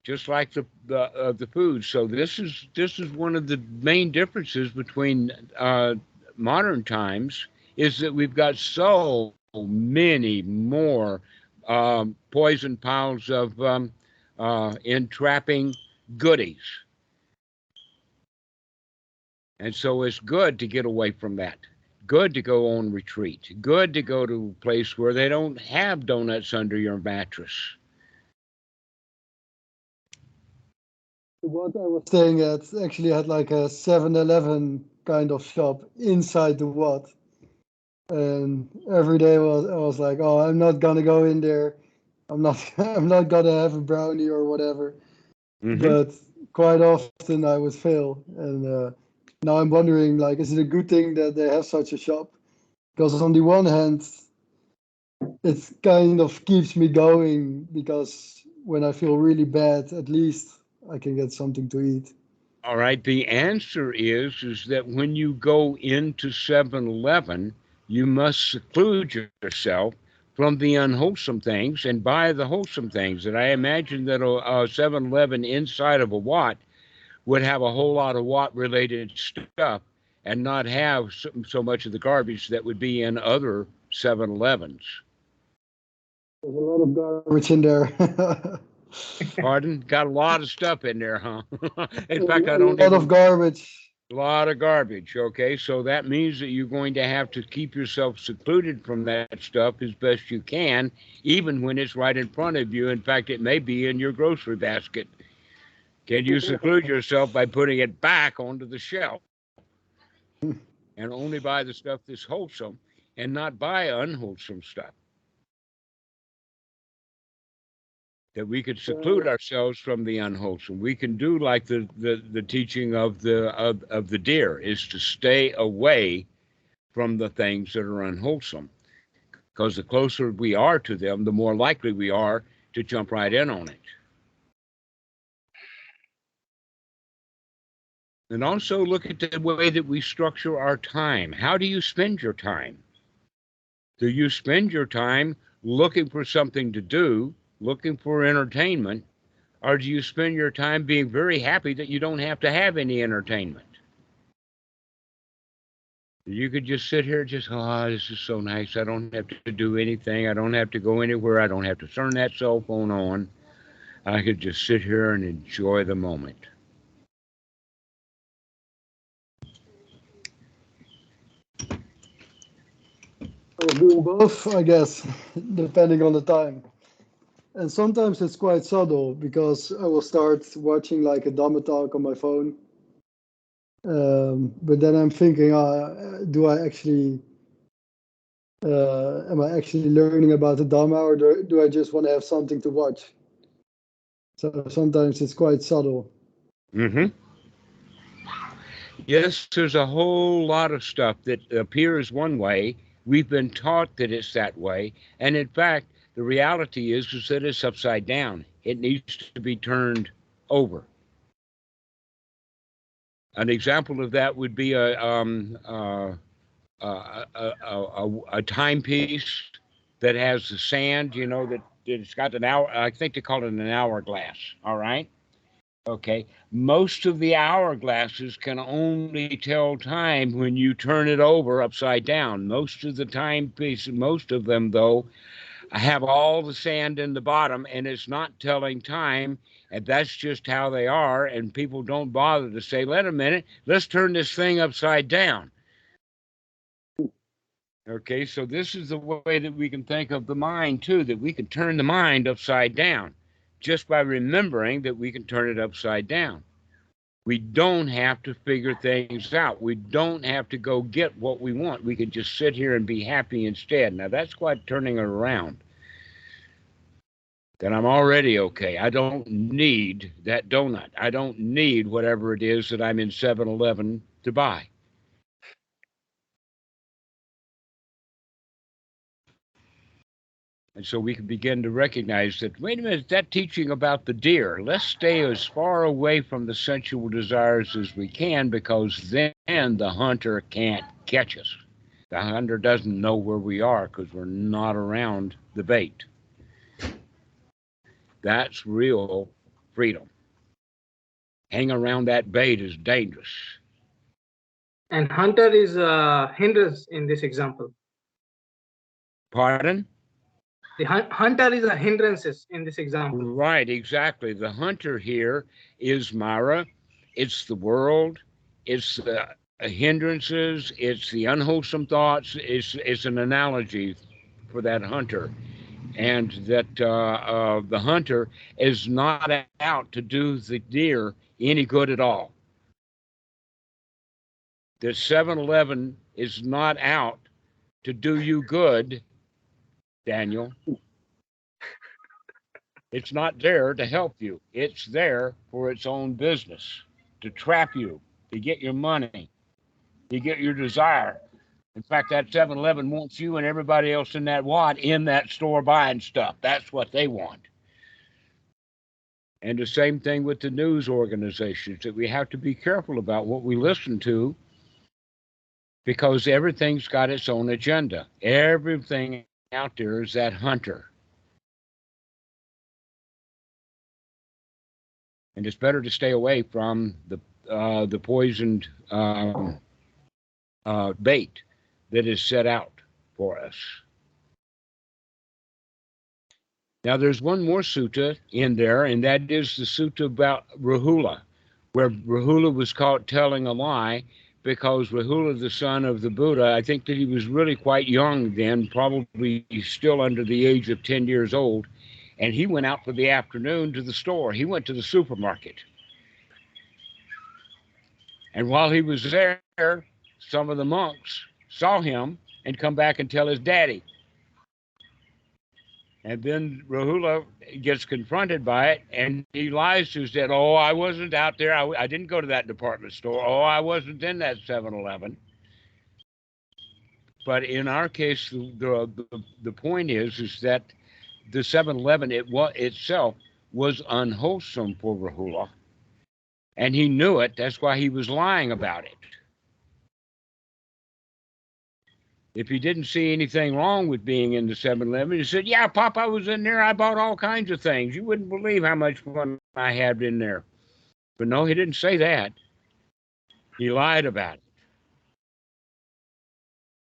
just like the food. So this is one of the main differences between modern times is that we've got so many more poison piles of entrapping goodies. And so it's good to get away from that. Good to go on retreat. Good to go to a place where they don't have donuts under your mattress. What I was staying at actually had like a 7-Eleven kind of shop inside the Wat. And every day I was like, oh, I'm not gonna go in there. I'm not gonna have a brownie or whatever. Mm-hmm. But quite often I would fail. And now I'm wondering, like, is it a good thing that they have such a shop? Because on the one hand, it kind of keeps me going, because when I feel really bad, at least I can get something to eat. All right. The answer is that when you go into 7-Eleven, you must seclude yourself from the unwholesome things and buy the wholesome things. And I imagine that a 7-Eleven inside of a Wat would have a whole lot of Wat-related stuff and not have so much of the garbage that would be in other 7-Elevens. There's a lot of garbage in there. Pardon? Got a lot of stuff in there, huh? In fact, I A don't lot even... of garbage. A lot of garbage, okay? So that means that you're going to have to keep yourself secluded from that stuff as best you can, even when it's right in front of you. In fact, it may be in your grocery basket. Can you seclude yourself by putting it back onto the shelf? And only buy the stuff that's wholesome and not buy unwholesome stuff. That we could seclude ourselves from the unwholesome. We can do like the teaching of the deer, is to stay away from the things that are unwholesome. Because the closer we are to them, the more likely we are to jump right in on it. And also look at the way that we structure our time. How do you spend your time? Do you spend your time looking for something to do, looking for entertainment, or do you spend your time being very happy that you don't have to have any entertainment? You could just sit here, just, oh, this is so nice. I don't have to do anything. I don't have to go anywhere. I don't have to turn that cell phone on. I could just sit here and enjoy the moment. I was doing both, I guess, depending on the time. And sometimes it's quite subtle, because I will start watching like a Dhamma talk on my phone. But then I'm thinking, do I actually, am I actually learning about the Dhamma, or do I just want to have something to watch? So sometimes it's quite subtle. Mm-hmm. Yes, there's a whole lot of stuff that appears one way. We've been taught that it's that way. And in fact, the reality is that it's upside down. It needs to be turned over. An example of that would be a timepiece that has the sand, you know, that it's got an hour. I think they call it an hourglass. All right. Okay. Most of the hourglasses can only tell time when you turn it over upside down. Most of the timepieces, most of them, though, have all the sand in the bottom, and it's not telling time. And that's just how they are. And people don't bother to say, wait a minute, let's turn this thing upside down. Okay, so this is the way that we can think of the mind, too, that we can turn the mind upside down just by remembering that we can turn it upside down. We don't have to figure things out. We don't have to go get what we want. We can just sit here and be happy instead. Now, that's quite turning it around. Then I'm already okay. I don't need that donut. I don't need whatever it is that I'm in 7-Eleven to buy. And so we can begin to recognize that, wait a minute, that teaching about the deer, let's stay as far away from the sensual desires as we can, because then the hunter can't catch us. The hunter doesn't know where we are because we're not around the bait. That's real freedom. Hang around that bait is dangerous. And hunter is a hindrance in this example. Pardon? The hunter is a hindrances in this example. Right, exactly. The hunter here is Mara. It's the world. It's the hindrances. It's the unwholesome thoughts. It's an analogy for that hunter. And that the hunter is not out to do the deer any good at all. The 7-Eleven is not out to do you good, Daniel. It's not there to help you. It's there for its own business, to trap you, to get your money, to get your desire. In fact, that 7-Eleven wants you and everybody else in that wad in that store buying stuff. That's what they want. And the same thing with the news organizations, that we have to be careful about what we listen to, because everything's got its own agenda. Everything out there is that hunter. And it's better to stay away from the poisoned bait that is set out for us. Now, there's one more sutta in there, and that is the sutta about Rahula, where Rahula was caught telling a lie, because Rahula, the son of the Buddha, I think that he was really quite young then, probably still under the age of 10 years old, and he went out for the afternoon to the store. He went to the supermarket. And while he was there, some of the monks saw him and come back and tell his daddy. And then Rahula gets confronted by it, and he lies to his dad. Oh, I wasn't out there. I didn't go to that department store. Oh, I wasn't in that 7-Eleven. But in our case, the point is that the 7-Eleven itself was unwholesome for Rahula, and he knew it. That's why he was lying about it. If he didn't see anything wrong with being in the 7-Eleven, he said, yeah, Pop, I was in there. I bought all kinds of things. You wouldn't believe how much fun I had in there. But no, he didn't say that. He lied about it.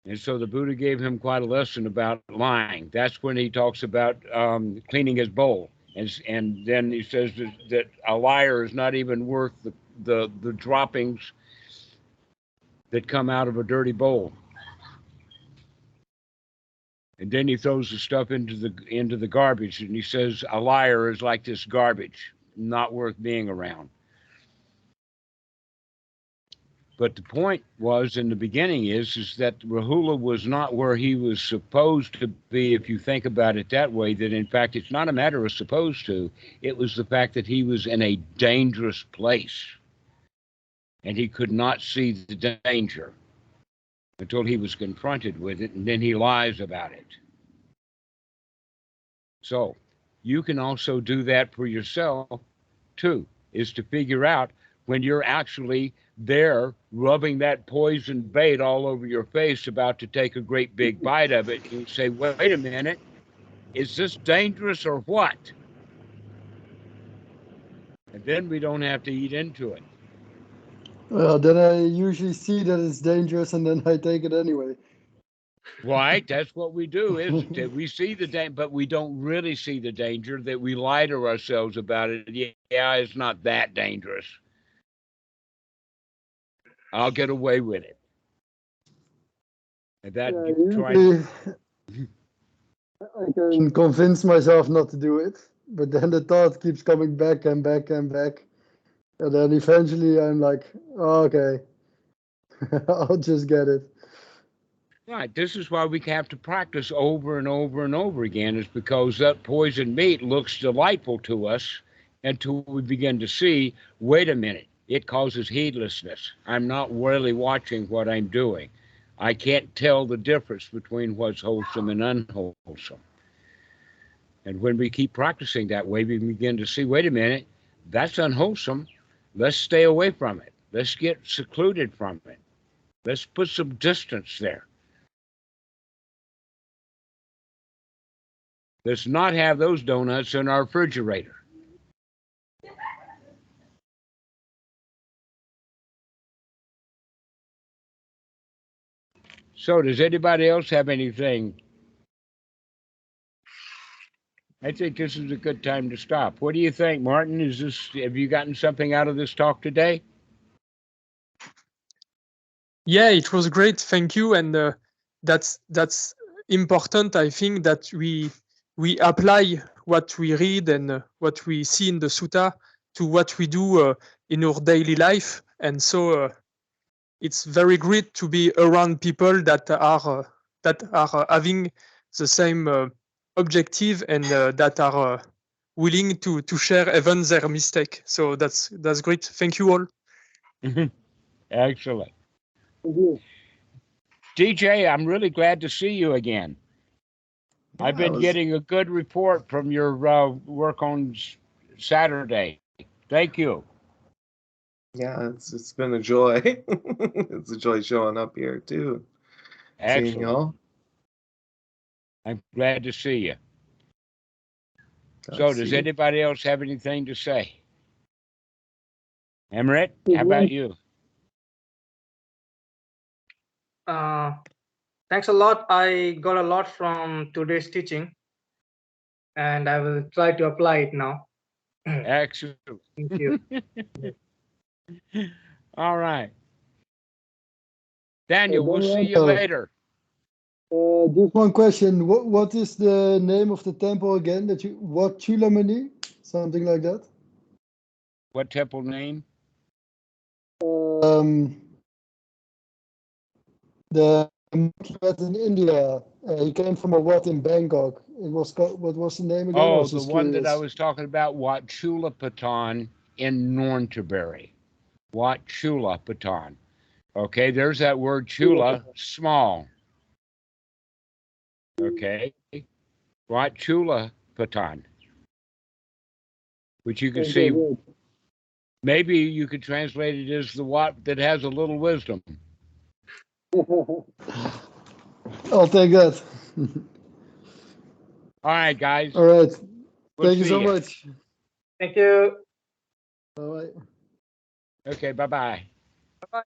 And so the Buddha gave him quite a lesson about lying. That's when he talks about cleaning his bowl. And then he says that a liar is not even worth the droppings that come out of a dirty bowl. And then he throws the stuff into the garbage, and he says a liar is like this garbage, not worth being around. But the point was in the beginning is that Rahula was not where he was supposed to be, if you think about it that way, that in fact it's not a matter of supposed to, it was the fact that he was in a dangerous place. And he could not see the danger until he was confronted with it, and then he lies about it. So you can also do that for yourself too, is to figure out when you're actually there rubbing that poison bait all over your face, about to take a great big bite of it, you say, wait a minute, is this dangerous or what? And then we don't have to eat into it. Well, then I usually see that it's dangerous, and then I take it anyway. Right, that's what we do, isn't it? We see the danger, but we don't really see the danger, that we lie to ourselves about it. Yeah, it's not that dangerous. I'll get away with it. And that I can convince myself not to do it, but then the thought keeps coming back and back and back. And then eventually I'm like, oh, okay, I'll just get it. Right. This is why we have to practice over and over and over again, is because that poisoned meat looks delightful to us until we begin to see, wait a minute, it causes heedlessness. I'm not really watching what I'm doing. I can't tell the difference between what's wholesome and unwholesome. And when we keep practicing that way, we begin to see, wait a minute, that's unwholesome. Let's stay away from it. Let's get secluded from it. Let's put some distance there. Let's not have those donuts in our refrigerator. So does anybody else have anything? I think this is a good time to stop. What do you think, Martin? Have you gotten something out of this talk today? Yeah, it was great. Thank you. And that's important. I think that we apply what we read and what we see in the sutta to what we do in our daily life. And so it's very great to be around people that are having the same objective and that are willing to share even their mistake. So that's great. Thank you all. Excellent. DJ, I'm really glad to see you again. Yeah, I've been getting a good report from your work on Saturday. Thank you. Yeah, it's been a joy. It's a joy showing up here too. Seeing Excellent. y'all. I'm glad to see you. Glad So to does see you. anybody else have anything to say? Emmerich, how about you? Thanks a lot. I got a lot from today's teaching, and I will try to apply it now. Excellent. Thank you. All right. Daniel, we'll see you later. Just one question. What is the name of the temple again? What Chulamani? Something like that. What temple name? The Wat in India. He came from a Wat in Bangkok. It was called, what was the name again? Oh, the one that I was talking about, Wat Chulapatan in Nonthaburi. Wat Chulapatan. Okay, there's that word chula, small. Okay. Wat Chulapatan. Which you can see. Maybe you could translate it as the Wat that has a little wisdom. I'll take that. All right, guys. All right. We'll Thank you so see much. Thank you. All right. Okay, bye-bye. Bye-bye.